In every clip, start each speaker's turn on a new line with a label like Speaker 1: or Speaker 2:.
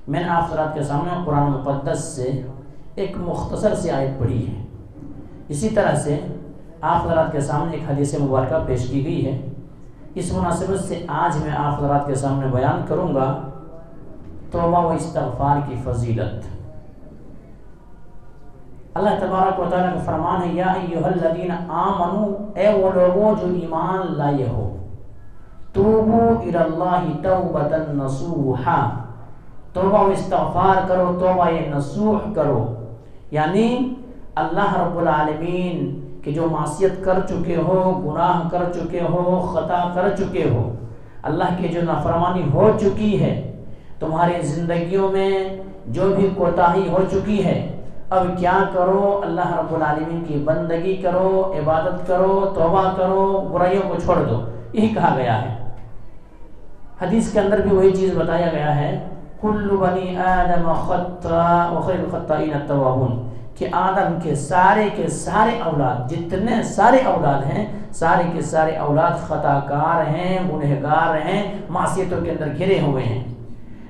Speaker 1: میں نے آپ حضرات کے سامنے قرآن مقدس سے ایک مختصر سی آیت پڑھی ہے. اسی طرح سے آپ حضرات کے سامنے ایک حدیث مبارکہ پیش کی گئی ہے. اس مناسبت سے آج میں آپ حضرات کے سامنے بیان کروں گا توبہ و استغفار کی فضیلت. اللہ تبارک و تعالیٰ کا فرمان ہے یا ایھا الذین آمنو، اے وہ لوگوں جو ایمان لائے ہو، توبو الی اللہ توبۃ نصوحا، توبہ و استغفار کرو، توبہ نصوح کرو، یعنی اللہ رب العالمین کہ جو معصیت کر چکے ہو، گناہ کر چکے ہو، خطا کر چکے ہو، اللہ کی جو نافرمانی ہو چکی ہے، تمہاری زندگیوں میں جو بھی کوتاہی ہو چکی ہے، اب کیا کرو؟ اللہ رب العالمین کی بندگی کرو، عبادت کرو، توبہ کرو، برائیوں کو چھوڑ دو، یہی کہا گیا ہے. حدیث کے اندر بھی وہی چیز بتایا گیا ہے، کل بنی آدم خطاء وخیر الخطائین التوابون، کہ آدم کے سارے اولاد، جتنے سارے اولاد ہیں، سارے کے سارے اولاد خطا کار ہیں، گنہگار ہیں، معصیتوں کے اندر گھرے ہوئے ہیں،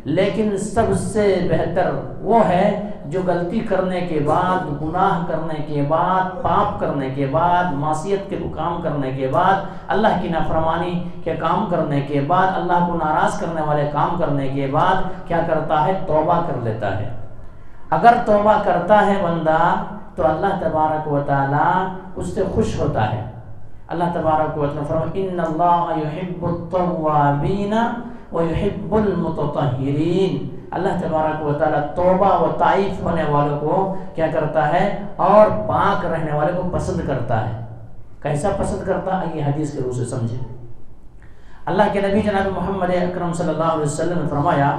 Speaker 1: لیکن سب سے بہتر وہ ہے جو غلطی کرنے کے بعد، گناہ کرنے کے بعد، پاپ کرنے کے بعد، معصیت کے کام کرنے کے بعد، اللہ کی نافرمانی کے کام کرنے کے بعد، اللہ کو ناراض کرنے والے کام کرنے کے بعد کیا کرتا ہے؟ توبہ کر لیتا ہے. اگر توبہ کرتا ہے بندہ تو اللہ تبارک و تعالی اس سے خوش ہوتا ہے. اللہ تبارک و تعالی فرماتے ان اللہ یحب التوابین ویحب المتطہرین. اللہ تبارک و تعالی توبہ و طائف ہونے والوں کو کیا کرتا ہے؟ اور پاک رہنے والے کو پسند کرتا ہے. کیسا پسند کرتا ہے؟ یہ حدیث کے روح سے سمجھے. اللہ کے نبی جناب محمد اکرم صلی اللہ علیہ وسلم نے فرمایا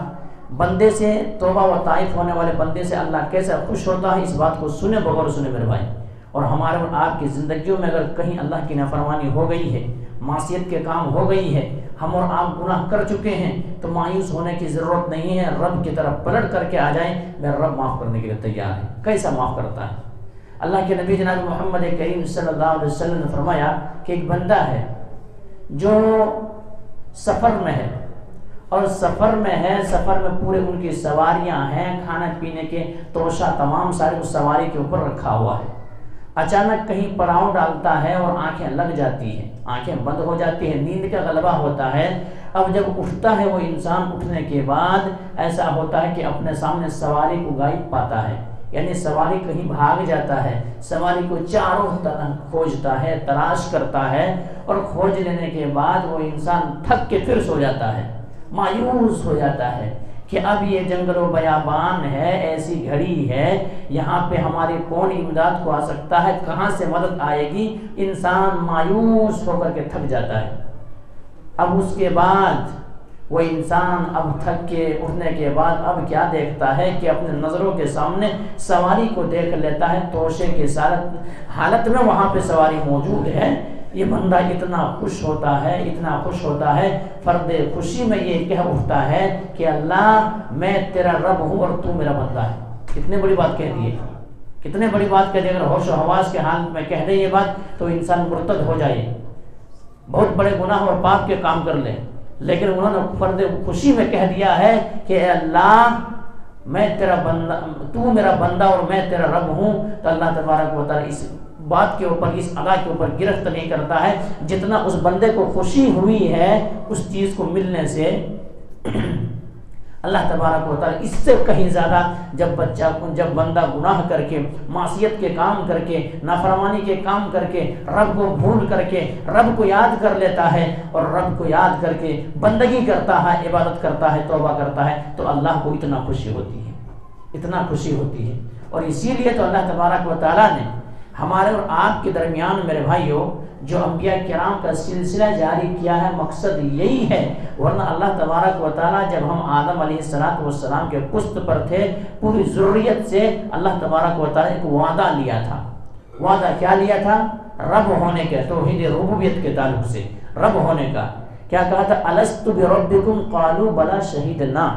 Speaker 1: بندے سے، توبہ و طائف ہونے والے بندے سے اللہ کیسا خوش ہوتا ہے، اس بات کو سنے بغور سنے میرے بھائی. اور ہمارے اور آپ کی زندگیوں میں اگر کہیں اللہ کی نافرمانی ہو گئی ہے، معصیت کے کام ہو گئی ہے، ہم اور آپ گناہ کر چکے ہیں، تو مایوس ہونے کی ضرورت نہیں ہے. رب کی طرف پلٹ کر کے آ جائیں، میرا رب معاف کرنے کے لیے تیار ہے. کیسا معاف کرتا ہے؟ اللہ کے نبی جناب محمد کریم صلی اللہ علیہ وسلم نے فرمایا کہ ایک بندہ ہے جو سفر میں ہے، اور سفر میں پورے ان کی سواریاں ہیں، کھانا پینے کے توشہ تمام سارے اس سواری کے اوپر رکھا ہوا ہے. اچانک کہیں پڑاؤ ڈالتا ہے اور آنکھیں لگ جاتی ہیں، آنکھیں بند ہو جاتی ہیں، نیند کا غلبہ ہوتا ہے. اب جب اٹھتا ہے وہ انسان، اٹھنے کے بعد ایسا ہوتا ہے کہ اپنے سامنے سواری کو غائب پاتا ہے، یعنی سواری کہیں بھاگ جاتا ہے. سواری کو چاروں طرف کھوجتا ہے، تلاش کرتا ہے، اور کھوج لینے کے بعد وہ انسان تھک کے پھر سو جاتا ہے، مایوس ہو جاتا ہے کہ اب یہ جنگل و بیابان ہے، ایسی گھڑی ہے، یہاں پہ ہماری کون امداد کو آ سکتا ہے، کہاں سے مدد آئے گی. انسان مایوس ہو کر کے تھک جاتا ہے. اب اس کے بعد وہ انسان اب تھک کے اٹھنے کے بعد اب کیا دیکھتا ہے کہ اپنے نظروں کے سامنے سواری کو دیکھ لیتا ہے، توشے کے حالت میں وہاں پہ سواری موجود ہے. یہ بندہ اتنا خوش ہوتا ہے، فرد خوشی میں یہ کہہ اٹھتا ہے کہ اللہ میں تیرا رب ہوں اور تو میرا بندہ ہے. کتنے بڑی بات کہہ دی ہے، کتنے بڑی بات کہہ دی. اگر ہوش و حواس کے حال میں کہہ دے یہ بات تو انسان مرتد ہو جائے، بہت بڑے گناہ اور پاپ کے کام کر لے. لیکن انہوں نے فرد خوشی میں کہہ دیا ہے کہ اے اللہ میں تیرا بندہ، تو میرا بندہ اور میں تیرا رب ہوں. تو اللہ تبارک و تعالی اس بات کے اوپر، اس ادا کے اوپر گرفت نہیں کرتا ہے جتنا اس بندے کو خوشی ہوئی ہے اس چیز کو ملنے سے. اللہ تبارک و تعالی اس سے کہیں زیادہ جب بندہ گناہ کر کے، معصیت کے کام کر کے، نافرمانی کے کام کر کے، رب کو بھول کر کے رب کو یاد کر لیتا ہے، اور رب کو یاد کر کے بندگی کرتا ہے، عبادت کرتا ہے، توبہ کرتا ہے، تو اللہ کو اتنا خوشی ہوتی ہے. اور اسی لیے تو اللہ تبارک و تعالی نے ہمارے اور آپ کے درمیان میرے بھائیوں جو انبیاء کرام کا سلسلہ جاری کیا ہے، مقصد یہی ہے. ورنہ اللہ تبارک و تعالیٰ جب ہم آدم علیہ السلام کے پشت پر تھے، پوری ذریت سے اللہ تبارک و تعالیٰ ایک وعدہ لیا تھا. وعدہ کیا لیا تھا؟ رب ہونے کے، توحید ربوبیت کے تعلق سے رب ہونے کا. کیا کہا تھا؟ الست بربکم قالوا بلا شہدنا،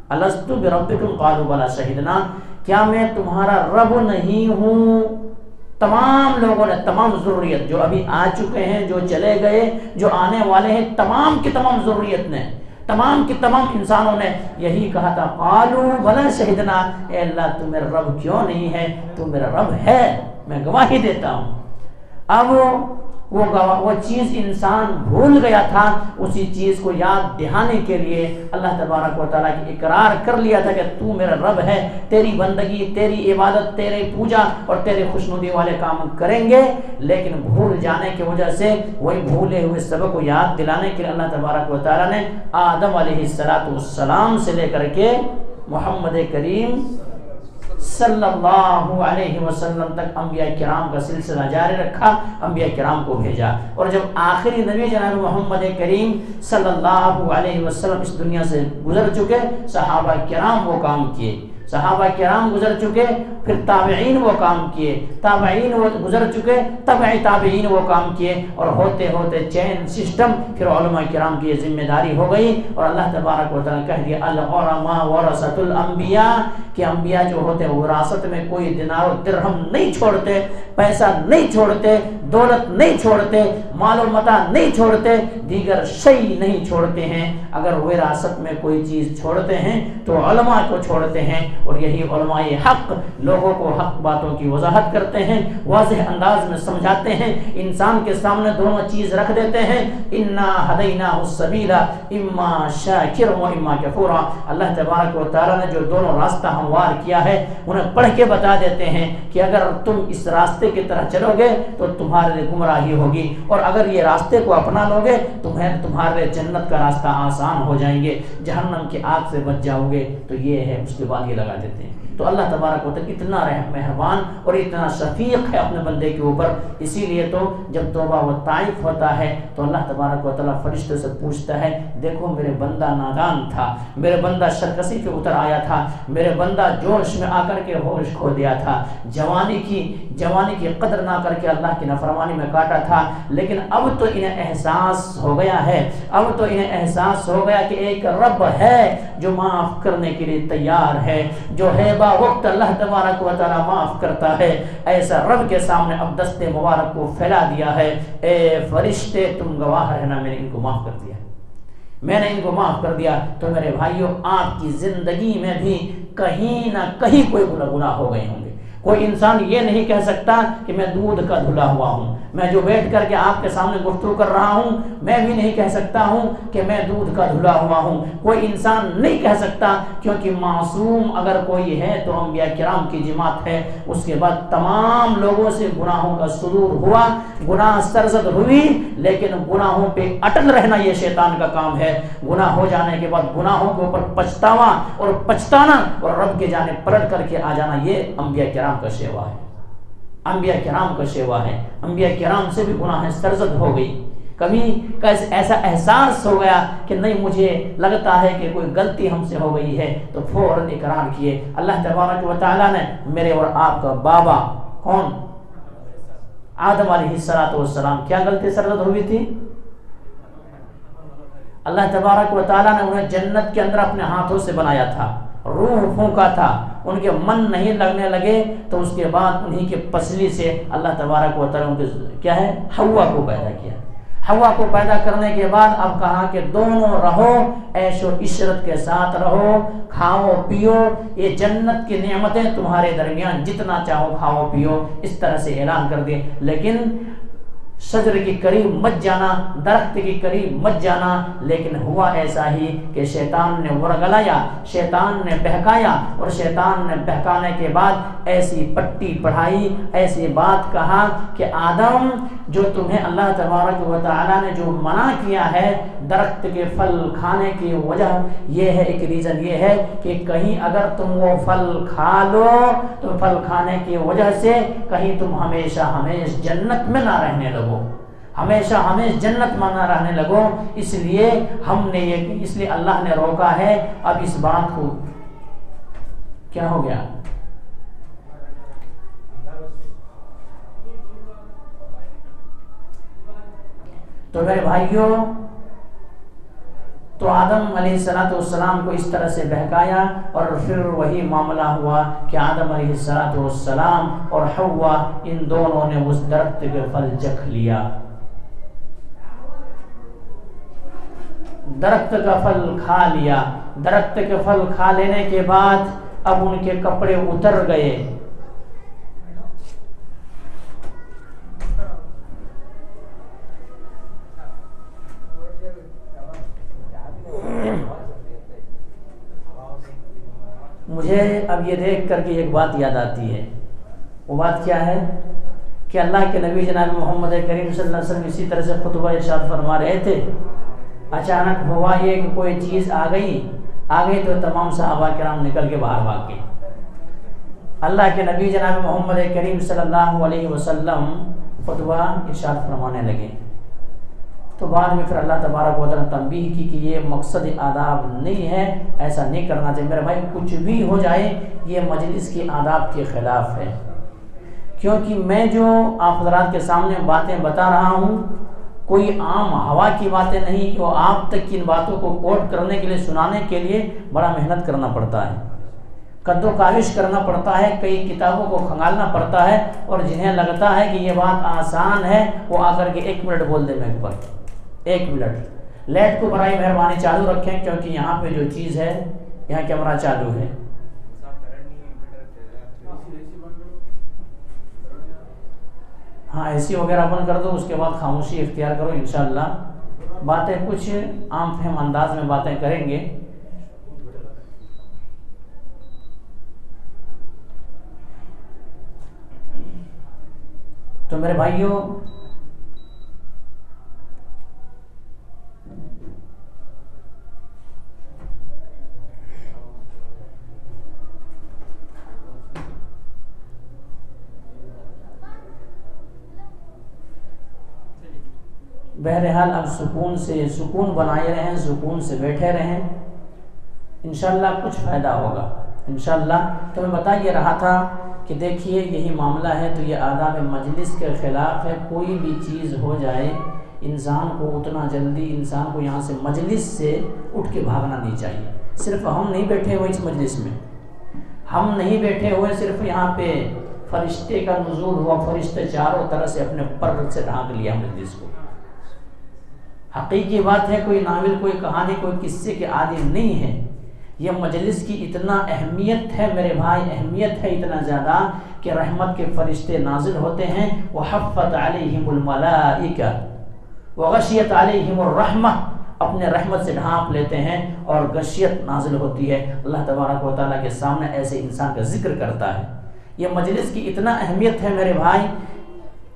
Speaker 1: الست بربکم قالوا بلا شہدنا، کیا میں تمہارا رب نہیں ہوں؟ تمام لوگوں نے، تمام ذریت جو ابھی آ چکے ہیں، جو چلے گئے، جو آنے والے ہیں، تمام کی تمام ذریت نے تمام کے تمام انسانوں نے یہی کہا تھا، قالوا بلا شہدنا، اے اللہ تو میرا رب کیوں نہیں ہے؟ تو میرا رب ہے، میں گواہی دیتا ہوں۔ اب وہ چیز انسان بھول گیا تھا، اسی چیز کو یاد دہانے کے لیے اللہ تبارک و تعالیٰ کی اقرار کر لیا تھا کہ تو میرا رب ہے، تیری بندگی، تیری عبادت، تیرے پوجا اور تیرے خوشنودی والے کام کریں گے۔ لیکن بھول جانے کی وجہ سے وہی بھولے ہوئے سبق کو یاد دلانے کے لیے اللہ تبارک و تعالیٰ نے آدم علیہ السلام سے لے کر کے محمد کریم صلی اللہ علیہ وسلم تک انبیاء کرام کا سلسلہ جاری رکھا، انبیاء کرام کو بھیجا، اور جب آخری نبی جناب محمد کریم صلی اللہ علیہ وسلم اس دنیا سے گزر چکے، صحابہ کرام وہ کام کیے، صحابہ کرام گزر چکے، پھر تابعین وہ کام کیے، تابعین وہ گزر چکے، تابعین وہ کام کیے، اور ہوتے ہوتے چین سسٹم پھر علماء کرام کی یہ ذمہ داری ہو گئی، اور اللہ تبارک و تعالیٰ کہہ دیا العلماء ورثۃ الانبیاء، کہ انبیاء جو ہوتے ہیں وراثت میں کوئی دینار و درہم نہیں چھوڑتے، پیسہ نہیں چھوڑتے، دولت نہیں چھوڑتے، مال و متاع نہیں چھوڑتے، دیگر شیء نہیں چھوڑتے ہیں۔ اگر وراثت میں کوئی چیز چھوڑتے ہیں تو علماء کو چھوڑتے ہیں، اور یہی علماء حق لوگوں کو حق باتوں کی وضاحت کرتے ہیں، واضح انداز میں سمجھاتے ہیں، انسان کے سامنے دونوں چیز رکھ دیتے ہیں، انا ہدیناہ السبیل اما شاکر و اما کفورا۔ اللہ تبارک و تعالیٰ نے جو دونوں راستہ ہموار کیا ہے انہیں پڑھ کے بتا دیتے ہیں کہ اگر تم اس راستے کی طرح چلو گے تو تمہارے لیے گمراہی ہوگی، اور اگر یہ راستے کو اپنا لو گے تمہارے جنت کا راستہ آسان ہو جائیں گے، جہنم کی آگ سے بچ جاؤ گے۔ تو یہ ہے، اس کے بعد یہ لگا دیتے ہیں۔ تو اللہ تبارک و تعالیٰ اتنا مہربان اور اتنا شفیق ہے اپنے بندے کے اوپر، اسی لیے تو جب توبہ و طائف ہوتا ہے تو اللہ تبارک و تعالیٰ فرشتوں سے پوچھتا ہے، دیکھو میرے بندہ نادان تھا، میرے بندہ سرکشی پہ اتر آیا تھا، میرے بندہ جوش میں آ کر کے ہوش کھو دیا تھا، جوانی کی قدر نہ کر کے اللہ کی نافرمانی میں کاٹا تھا، لیکن اب تو انہیں احساس ہو گیا ہے، اب تو انہیں احساس ہو گیا کہ ایک رب ہے جو معاف کرنے کے لیے تیار ہے، جو ہے با وقت اللہ تبارک و تعالیٰ معاف کرتا ہے۔ ایسا رب کے سامنے اب دست مبارک کو پھیلا دیا ہے، اے فرشتے تم گواہ رہنا، میں نے ان کو معاف کر دیا، میں نے ان کو معاف کر دیا۔ تو میرے بھائیوں، آپ کی زندگی میں بھی کہیں نہ کہیں کوئی گناہ ہو گئے ہوں گے۔ کوئی انسان یہ نہیں کہہ سکتا کہ میں دودھ کا دھلا ہوا ہوں، میں جو بیٹھ کر کے آپ کے سامنے گفتگو کر رہا ہوں میں بھی نہیں کہہ سکتا ہوں کہ میں دودھ کا دھلا ہوا ہوں، کوئی انسان نہیں کہہ سکتا، کیونکہ معصوم اگر کوئی ہے تو انبیاء کرام کی جماعت ہے۔ اس کے بعد تمام لوگوں سے گناہوں کا صدور ہوا، گناہ سرزد ہوئی، لیکن گناہوں پہ اٹل رہنا یہ شیطان کا کام ہے۔ گناہ ہو جانے کے بعد گناہوں کے اوپر پچھتاوا اور پچھتانا اور رب کے جانے پلٹ کر کے آ جانا، یہ انبیاء کرام کا شیوا ہے، انبیاء کرام کا شیوا ہے۔ انبیاء کرام سے بھی گناہ سرزد ہو گئی، کبھی ایسا احساس ہو گیا کہ نہیں مجھے لگتا ہے کہ کوئی غلطی ہم سے ہو گئی ہے، تو فوراً اقرار کیے۔ اللہ تبارک و تعالیٰ نے میرے اور آپ کا بابا کون؟ آدم علیہ السلام، کیا غلطی سرزد ہوئی تھی؟ اللہ تبارک و تعالیٰ نے انہیں جنت کے اندر اپنے ہاتھوں سے بنایا تھا، روح پھونکا تھا، ان کے من نہیں لگنے لگے، تو اس کے بعد انہی کے پسلی سے اللہ تبارک و تعالیٰ کیا ہے، حوا کو پیدا کیا۔ حوا کو پیدا کرنے کے بعد اب کہا کہ دونوں رہو، عیش و عشرت کے ساتھ رہو، کھاؤ پیو، یہ جنت کی نعمتیں تمہارے درمیان جتنا چاہو کھاؤ پیو، اس طرح سے اعلان کر دے۔ لیکن شجر کی قریب مت جانا، درخت کی قریب مت جانا۔ لیکن ہوا ایسا ہی کہ شیطان نے ورگلایا، شیطان نے بہکایا، اور شیطان نے بہکانے کے بعد ایسی پٹی پڑھائی، ایسی بات کہا کہ آدم جو تمہیں اللہ تبارک و تعالیٰ نے جو منع کیا ہے درخت کے پھل کھانے کی وجہ یہ ہے، ایک ریزن یہ ہے کہ کہیں اگر تم وہ پھل کھا لو تو پھل کھانے کی وجہ سے کہیں تم ہمیشہ جنت میں نہ رہنے لگو، ہمیشہ جنت میں نہ رہنے لگو۔ اس لیے اس لیے اللہ نے روکا ہے۔ اب اس بات کو کیا ہو گیا؟ تو میرے بھائیوں، تو آدم علیہ السلام کو اس طرح سے بہکایا، اور پھر وہی معاملہ ہوا کہ آدم علیہ السلام اور حوا ان دونوں نے اس درخت کے پھل چکھ لیا۔ درخت کا پھل کھا لیا، درخت کے پھل کھا لینے کے بعد اب ان کے کپڑے اتر گئے، مجھے اب یہ دیکھ کر کے ایک بات یاد آتی ہے، وہ بات کیا ہے کہ اللہ کے نبی جناب محمد کریم صلی اللہ علیہ وسلم اسی طرح سے خطبہ ارشاد فرما رہے تھے، اچانک ہوا یہ کہ کوئی چیز آ گئی تو تمام صحابہ کرام نکل کے باہر بھاگ گئے۔ اللہ کے نبی جناب محمد کریم صلی اللہ علیہ وسلم خطبہ ارشاد فرمانے لگے، تو بعد میں پھر اللہ تبارک و تعالیٰ نے تنبیہ کی کہ یہ مقصد آداب نہیں ہے، ایسا نہیں کرنا چاہیے میرے بھائی، کچھ بھی ہو جائے یہ مجلس کے آداب کے خلاف ہے، کیونکہ میں جو آپ حضرات کے سامنے باتیں بتا رہا ہوں کوئی عام ہوا کی باتیں نہیں، وہ آپ تک ان باتوں کو کوٹ کرنے کے لیے، سنانے کے لیے بڑا محنت کرنا پڑتا ہے، قد و کاوش کرنا پڑتا ہے، کئی کتابوں کو کھنگالنا پڑتا ہے، اور جنہیں لگتا ہے کہ یہ بات آسان ہے وہ آ کر کے 1 منٹ بول دے میں اوپر 1 منٹ۔ لائٹ کو برائے مہربانی چالو رکھیں، کیونکہ یہاں پہ جو چیز ہے یہاں کیمرہ چالو ہے۔ ہاں اے سی وغیرہ بند کر دو، اس کے بعد خاموشی اختیار کرو، انشاءاللہ باتیں کچھ عام فہم انداز میں باتیں کریں گے۔ تو میرے بھائیوں، بہرحال اب سکون بنائے رہیں، سکون سے بیٹھے رہیں، انشاءاللہ کچھ فائدہ ہوگا انشاءاللہ۔ تو میں بتا یہ رہا تھا کہ دیکھیے یہی معاملہ ہے، تو یہ آداب مجلس کے خلاف ہے، کوئی بھی چیز ہو جائے انسان کو اتنا جلدی انسان کو یہاں سے مجلس سے اٹھ کے بھاگنا نہیں چاہیے۔ صرف ہم نہیں بیٹھے ہوئے اس مجلس میں، ہم نہیں بیٹھے ہوئے صرف یہاں پہ فرشتے کا نزول ہوا، فرشتے چاروں طرح سے اپنے پر سے ڈھانک لیا مجلس کو۔ حقیقی بات ہے، کوئی ناول، کوئی کہانی، کوئی قصے کے عادی نہیں ہے، یہ مجلس کی اتنا اہمیت ہے میرے بھائی، اہمیت ہے اتنا زیادہ کہ رحمت کے فرشتے نازل ہوتے ہیں، وحفت علیہم الملائکہ وغشیت علیہم الرحمہ، اپنے رحمت سے ڈھانپ لیتے ہیں اور غشیت نازل ہوتی ہے۔ اللہ تبارک و تعالیٰ کے سامنے ایسے انسان کا ذکر کرتا ہے۔ یہ مجلس کی اتنا اہمیت ہے میرے بھائی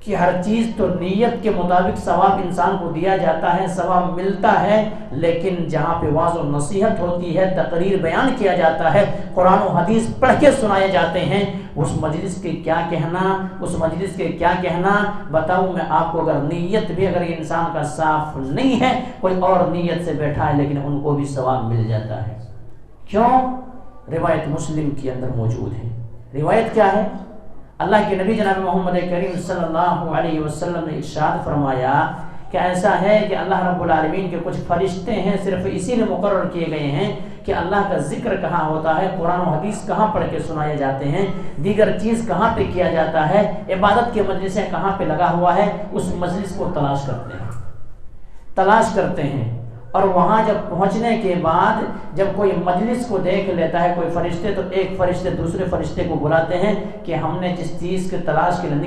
Speaker 1: کہ ہر چیز تو نیت کے مطابق ثواب انسان کو دیا جاتا ہے، ثواب ملتا ہے، لیکن جہاں پہ واعظ و نصیحت ہوتی ہے، تقریر بیان کیا جاتا ہے، قرآن و حدیث پڑھ کے سنائے جاتے ہیں، اس مجلس کے کیا کہنا، اس مجلس کے کیا کہنا بتاؤں میں آپ کو۔ اگر نیت بھی اگر انسان کا صاف نہیں ہے، کوئی اور نیت سے بیٹھا ہے، لیکن ان کو بھی ثواب مل جاتا ہے۔ کیوں؟ روایت مسلم کے اندر موجود ہے۔ روایت کیا ہے؟ اللہ کے نبی جناب محمد کریم صلی اللہ علیہ وسلم نے ارشاد فرمایا کہ ایسا ہے کہ اللہ رب العالمین کے کچھ فرشتے ہیں، صرف اسی لیے مقرر کیے گئے ہیں کہ اللہ کا ذکر کہاں ہوتا ہے، قرآن و حدیث کہاں پڑھ کے سنائے جاتے ہیں، دیگر چیز کہاں پہ کیا جاتا ہے، عبادت کے مجلسیں کہاں پہ لگا ہوا ہے، اس مجلس کو تلاش کرتے ہیں۔ اور وہاں جب پہنچنے کے بعد جب کوئی مجلس کو دیکھ لیتا ہے کوئی فرشتے، تو ایک فرشتے دوسرے فرشتے کو بلاتے ہیں کہ ہم نے جس چیز کے تلاش کے لیے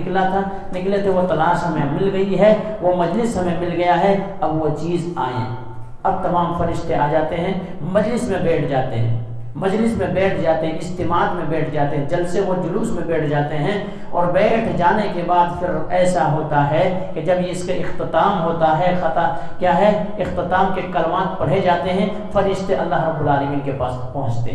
Speaker 1: نکلے تھے وہ تلاش ہمیں مل گئی ہے، وہ مجلس ہمیں مل گیا ہے، اب وہ چیز آئیں۔ اب تمام فرشتے آ جاتے ہیں، مجلس میں بیٹھ جاتے ہیں، اجتماعات میں بیٹھ جاتے ہیں، جلسے و جلوس میں بیٹھ جاتے ہیں، اور بیٹھ جانے کے بعد پھر ایسا ہوتا ہے کہ جب اس کا اختتام ہوتا ہے، کیا ہے، اختتام کے کلمات پڑھے جاتے ہیں، فرشتے اللہ رب العالمین کے پاس پہنچتے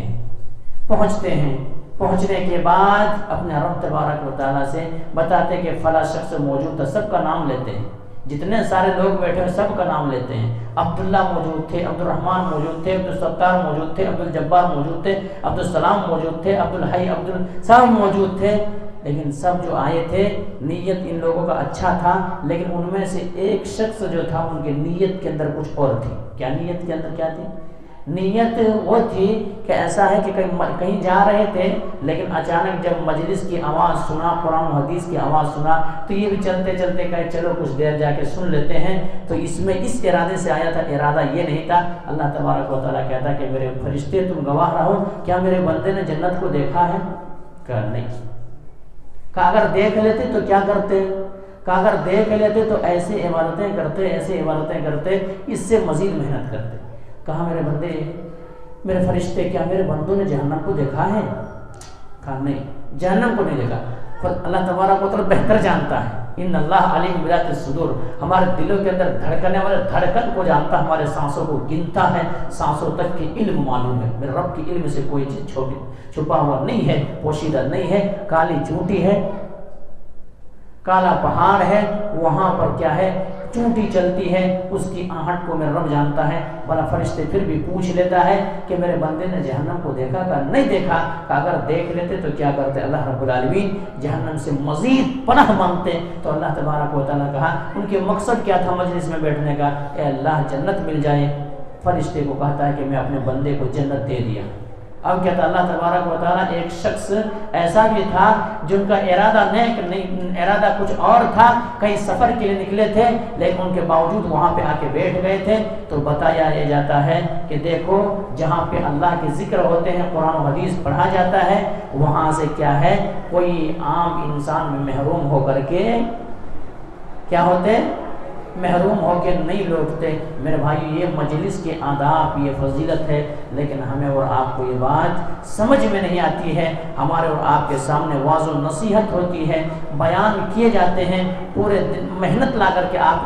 Speaker 1: ہیں۔ پہنچنے کے بعد اپنے رب تبارک و تعالیٰ سے بتاتے کہ فلاں شخص موجود تھا، سب کا نام لیتے ہیں، جتنے سارے لوگ بیٹھے ہیں سب کا نام لیتے ہیں۔ عبداللہ موجود تھے، عبدالرحمن موجود تھے، عبدالستار موجود تھے، عبدالجبار موجود تھے، عبدالسلام موجود تھے، عبدالحی، سب موجود تھے، لیکن سب جو آئے تھے نیت ان لوگوں کا اچھا تھا، لیکن ان میں سے ایک شخص جو تھا ان کی نیت کے اندر کچھ اور تھی۔ کیا نیت کے اندر کیا تھی؟ نیت وہ تھی کہ ایسا ہے کہ کہیں جا رہے تھے، لیکن اچانک جب مجلس کی آواز سنا، قرآن و حدیث کی آواز سنا، تو یہ بھی چلتے چلتے کہے چلو کچھ دیر جا کے سن لیتے ہیں۔ تو اس میں اس ارادے سے آیا تھا، ارادہ یہ نہیں تھا۔ اللہ تبارک و تعالیٰ کہتا کہ میرے فرشتے تم گواہ رہو، کیا میرے بندے نے جنت کو دیکھا ہے؟ کہا نہیں۔ کہا اگر دیکھ لیتے تو کیا کرتے؟ کہا اگر دیکھ لیتے تو ایسے عبادتیں کرتے، ایسے عبادتیں کرتے، اس سے مزید محنت کرتے۔ کہا میرے بندے، میرے فرشتے، کیا میرے بندوں نے جہنم کو دیکھا ہے؟ کہا نہیں، جہنم کو نہیں دیکھا۔ اللہ تبارک و تعالیٰ بہتر جانتا ہے، ان اللہ علیم بذات الصدور، ہمارے دلوں کے اندر دھڑکنے والے دھڑکن کو جانتا ہے، ہمارے سانسوں کو گنتا ہے، سانسوں تک کی علم معلوم ہے۔ میرے رب کی علم سے کوئی چیز چھپا ہوا نہیں ہے، پوشیدہ نہیں ہے۔ کالی چونٹی ہے، کالا پہاڑ ہے، وہاں پر کیا ہے؟ چونٹی چلتی ہے، اس کی آہٹ کو میرا رب جانتا ہے۔ بڑا فرشتے پھر بھی پوچھ لیتا ہے کہ میرے بندے نے جہنم کو دیکھا؟ کہ نہیں دیکھا۔ کہ اگر دیکھ لیتے تو کیا کرتے؟ اللہ رب العالمین جہنم سے مزید پناہ مانگتے۔ تو اللہ تبارک و تعالیٰ کہا، ان کے مقصد کیا تھا مجلس میں بیٹھنے کا؟ اے اللہ جنت مل جائے۔ فرشتے کو کہتا ہے کہ میں اپنے بندے کو جنت دے دیا۔ اب کہتا اللہ تبارک و تعالیٰ، ایک شخص ایسا بھی تھا جن کا ارادہ نہیں، ارادہ کچھ اور تھا، کہیں سفر کے لیے نکلے تھے، لیکن ان کے باوجود وہاں پہ آ کے بیٹھ گئے تھے۔ تو بتایا یہ جاتا ہے کہ دیکھو جہاں پہ اللہ کے ذکر ہوتے ہیں، قرآن و حدیث پڑھا جاتا ہے، وہاں سے کیا ہے؟ کوئی عام انسان میں محروم ہو کر کے کیا ہوتے؟ محروم ہو کے نہیں لوٹتے۔ میرے بھائی یہ مجلس کے آداب، یہ فضیلت ہے، لیکن ہمیں اور آپ کو یہ بات سمجھ میں نہیں آتی ہے۔ ہمارے اور آپ کے سامنے واعظ و نصیحت ہوتی ہے، بیان کیے جاتے ہیں، پورے دن محنت لا کر کے آپ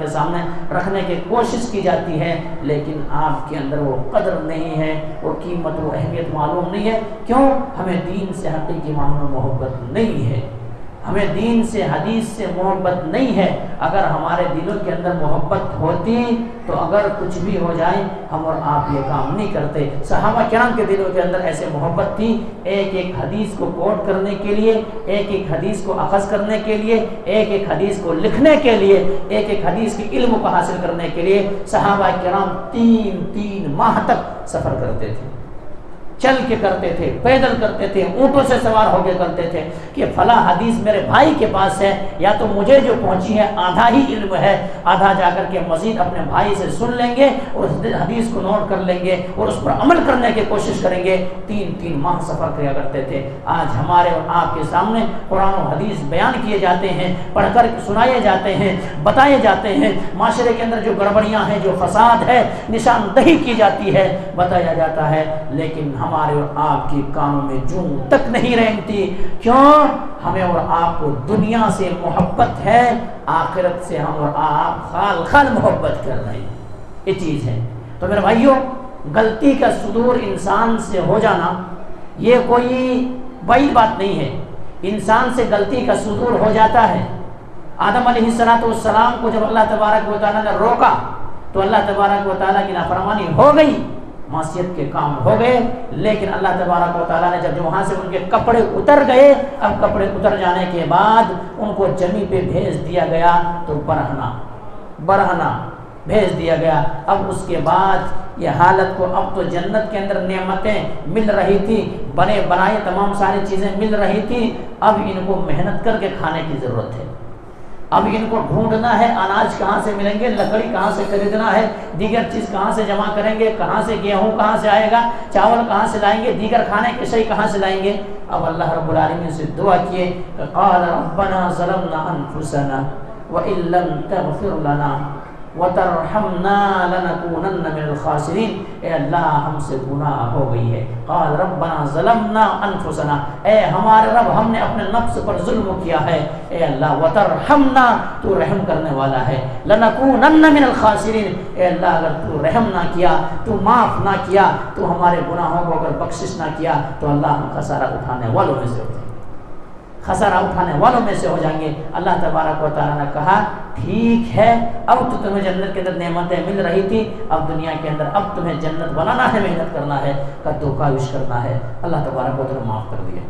Speaker 1: کے سامنے رکھنے کی کوشش کی جاتی ہے، لیکن آپ کے اندر وہ قدر نہیں ہے، وہ قیمت و اہمیت معلوم نہیں ہے۔ کیوں؟ ہمیں دین سے حقیقی معنوں میں محبت نہیں ہے، ہمیں دین سے حدیث سے محبت نہیں ہے۔ اگر ہمارے دلوں کے اندر محبت ہوتی تو اگر کچھ بھی ہو جائے ہم اور آپ یہ کام نہیں کرتے۔ صحابہ کرام کے دلوں کے اندر ایسے محبت تھی، ایک ایک حدیث کو کوٹ کرنے کے لیے، ایک ایک حدیث کو اخذ کرنے کے لیے، ایک ایک حدیث کو لکھنے کے لیے، ایک ایک حدیث کے علم کو حاصل کرنے کے لیے صحابہ کرام 3 ماہ تک سفر کرتے تھے، چل کے کرتے تھے، پیدل کرتے تھے، اونٹوں سے سوار ہو کے کرتے تھے کہ فلاں حدیث میرے بھائی کے پاس ہے، یا تو مجھے جو پہنچی ہے آدھا ہی علم ہے، آدھا جا کر کے مزید اپنے بھائی سے سن لیں گے اور اس حدیث کو نوٹ کر لیں گے اور اس پر عمل کرنے کی کوشش کریں گے۔ 3 ماہ سفر کیا کرتے تھے۔ آج ہمارے اور آپ کے سامنے قرآن و حدیث بیان کیے جاتے ہیں، پڑھ کر سنائے جاتے ہیں، بتائے جاتے ہیں، معاشرے کے اندر جو گڑبڑیاں ہیں، جو فساد ہے، نشاندہی کی جاتی ہے، بتایا جاتا ہے، لیکن ہمارے اور آپ کی کانوں میں جوں تک نہیں رینگتی۔ کیوں؟ ہمیں اور آپ کو دنیا سے محبت ہے، آخرت سے ہم اور آپ خال محبت کر رہے ہیں، یہ چیز ہے۔ تو میرے بھائیوں، غلطی کا صدور انسان سے ہو جانا یہ کوئی بڑی بات نہیں ہے، انسان سے غلطی کا صدور ہو جاتا ہے۔ آدم علیہ السلام کو جب اللہ تبارک و تعالیٰ نے روکا تو اللہ تبارک و تعالیٰ کی نافرمانی ہو گئی، معصیت کے کام ہو گئے، لیکن اللہ تبارک و تعالیٰ نے جب وہاں سے ان کے کپڑے اتر گئے، اب کپڑے اتر جانے کے بعد ان کو جمی پہ بھیج دیا گیا، تو برہنہ بھیج دیا گیا۔ اب اس کے بعد یہ حالت کو، اب تو جنت کے اندر نعمتیں مل رہی تھی، بنے بنائے تمام ساری چیزیں مل رہی تھی، اب ان کو محنت کر کے کھانے کی ضرورت ہے۔ اب ان کو ڈھونڈنا ہے، اناج کہاں سے ملیں گے، لکڑی کہاں سے خریدنا ہے، دیگر چیز کہاں سے جمع کریں گے، کہاں سے گیہوں کہاں سے آئے گا، چاول کہاں سے لائیں گے، دیگر کھانے کے شے کہاں سے لائیں گے۔ اب اللہ رب العالمین سے دعا کیے، قال ربنا ظلمنا انفسنا وان لم تغفر لنا وترحمنا لنكونن من الخاسرین۔ اے اللہ ہم سے گناہ ہو گئی ہے، قال ربنا ظلمنا انفسنا، اے ہمارے رب ہم نے اپنے نفس پر ظلم کیا ہے، اے اللہ وترحمنا، تو رحم کرنے والا ہے، لنكونن من الخاسرین، اے اللہ اگر تو رحم نہ کیا، تو معاف نہ کیا، تو ہمارے گناہوں کو اگر بخشش نہ کیا تو اللہ ہم خسارہ اٹھانے والوں میں سے ہو جائیں گے، خسارہ اٹھانے والوں میں سے ہو جائیں گے۔ اللہ تبارک و تعالیٰ نے کہا ٹھیک ہے، اب تو تمہیں جنت کے اندر نعمتیں مل رہی تھی، اب دنیا کے اندر اب تمہیں جنت بنانا ہے، محنت کرنا ہے، قد و کاوش کرنا ہے۔ اللہ تبارک و تعالیٰ معاف کر دیا۔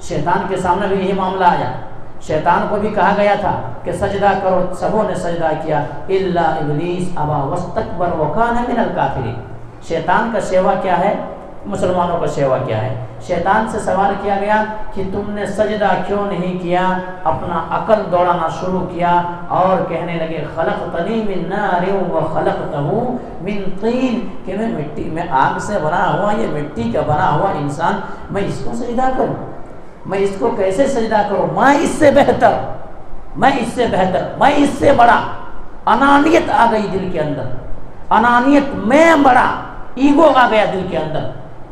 Speaker 1: شیطان کے سامنے بھی یہی معاملہ آیا، شیطان کو بھی کہا گیا تھا کہ سجدہ کرو، سبوں نے سجدہ کیا، الا ابلیس ابا واستکبر وکان من الکافرین۔ شیطان کا سیوا کیا ہے؟ مسلمانوں کا سیوا کیا ہے؟ شیطان سے سوال کیا گیا کہ تم نے سجدہ کیوں نہیں کیا؟ اپنا عقل دوڑانا شروع کیا اور کہنے لگے خلقتنی من نار و خلقتہ من طین، کہ میں آگ سے بنا ہوا، یہ مٹی کا بنا ہوا انسان، میں اس کو سجدہ کروں؟ میں اس کو کیسے سجدہ کروں؟ میں اس سے بہتر، میں اس سے بہتر، میں اس سے بڑا۔ انانیت آ گئی دل کے اندر، انانیت، میں بڑا، ایگو آ گیا دل کے اندر۔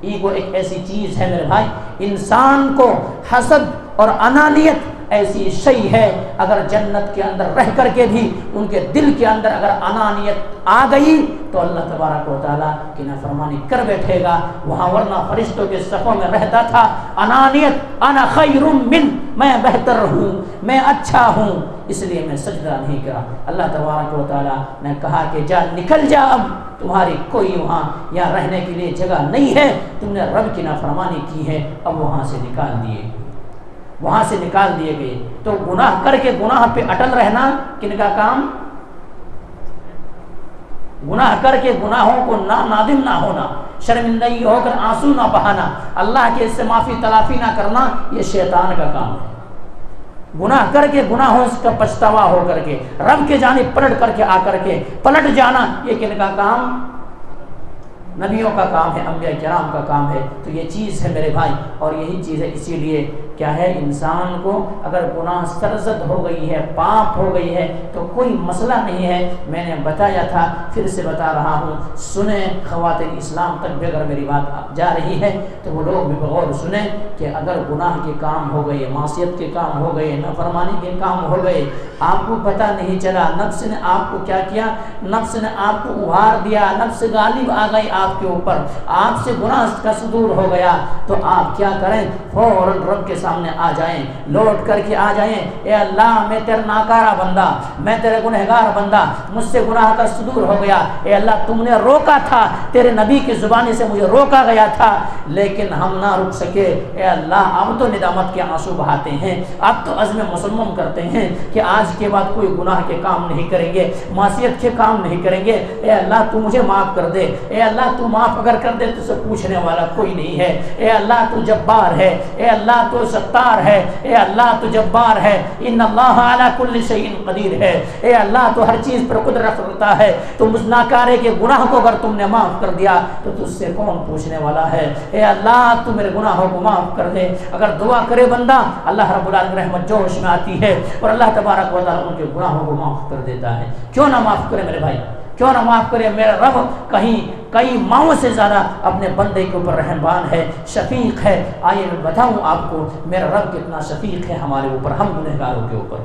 Speaker 1: ایگو ایک ایسی چیز ہے میرے بھائی، انسان کو حسد اور انانیت ایسی شئی ہے، اگر جنت کے اندر رہ کر کے بھی ان کے دل کے اندر اگر انانیت آ گئی تو اللہ تبارک و تعالیٰ کی نافرمانی کر بیٹھے گا وہاں، ورنہ فرشتوں کے صفوں میں رہتا تھا انانیت، انا خیر من، میں بہتر ہوں، میں اچھا ہوں، اس لیے میں سجدہ نہیں کرا۔ اللہ تبارک و تعالیٰ نے کہا کہ جا نکل جا، اب تمہاری کوئی وہاں یا رہنے کے لیے جگہ نہیں ہے، تم نے رب کی نافرمانی کی ہے، اب وہاں سے نکال دیے، وہاں سے نکال دیے گئے۔ تو گناہ کر کے گناہ پہ اٹل رہنا کن کا کام؟ گناہ کر کے گناہوں کو نادم نہ ہونا، شرمندگی ہو کر آنسو نہ بہانا، اللہ کے اس سے معافی تلافی نہ کرنا، یہ شیطان کا کام ہے۔ گناہ کر کے گناہوں کا پچھتاوا ہو کر کے رب کے جانب پلٹ کر کے آ کر کے پلٹ جانا، یہ کن کا کام؟ نبیوں کا کام ہے، انبیاء کرام کا کام ہے۔ تو یہ چیز ہے میرے بھائی، اور یہی چیز ہے، اسی لیے کیا ہے، انسان کو اگر گناہ سرزد ہو گئی ہے، پاپ ہو گئی ہے تو کوئی مسئلہ نہیں ہے۔ میں نے بتایا تھا، پھر سے بتا رہا ہوں، سنیں خواتین اسلام تک بھی اگر میری بات جا رہی ہے تو وہ لوگ بھی بغور سنیں کہ اگر گناہ کے کام ہو گئے، معصیت کے کام ہو گئے، نافرمانی کے کام ہو گئے، آپ کو پتہ نہیں چلا، نفس نے آپ کو کیا کیا، نفس نے آپ کو ابھار دیا، نفس غالب آ گئی آپ کے اوپر، آپ سے گناہ کا صدور ہو گیا، تو آپ کیا کریں؟ فوراً رب کے سامنے آ جائیں، لوٹ کر کے آ جائیں، اے اللہ میں تیرا ناکارہ بندہ، میں تیرے گنہگار بندہ، مجھ سے گناہ کا صدور ہو گیا، اے اللہ تم نے روکا تھا، تیرے نبی کی زبانی سے مجھے روکا گیا تھا لیکن ہم نہ رک سکے، اے اللہ اب تو ندامت کے آنسو بہاتے ہیں، اب تو عزم مسلم کرتے ہیں کہ آج کے بعد کوئی گناہ کے کام نہیں کریں گے، معصیت کے کام نہیں کریں گے، اے اللہ تو مجھے معاف کر دے، اے اللہ تو معاف اگر کر دے تو سے پوچھنے والا کوئی نہیں ہے، اے اللہ تو جبار ہے، اے اللہ تو ستار ہے، اے اللہ تو جبار ہے، ان اللہ علی کل شیء قدیر ہے، اے اللہ تو ہر چیز پر قدرت رکھتا ہے، تو مجھ ناکارے کے گناہ کو اگر تم نے معاف کر دیا تو تجھ سے کون پوچھنے والا ہے، اے اللہ تو میرے گناہوں کو معاف کر دے۔ اگر دعا کرے بندہ، اللہ رب العالمین رحمت جوش میں آتی ہے اور اللہ تبارک و تعالیٰ ان کے گناہوں کو معاف کر دیتا ہے۔ کیوں نہ معاف کرے میرے بھائی، کیوں نہ معاف کرے؟ میرا رب کئی ماؤں سے زیادہ اپنے بندے کے اوپر رحمبان ہے، شفیق ہے۔ آئیے میں بتاؤں آپ کو میرا رب کتنا شفیق ہے ہمارے اوپر، ہم گنہگاروں کے اوپر،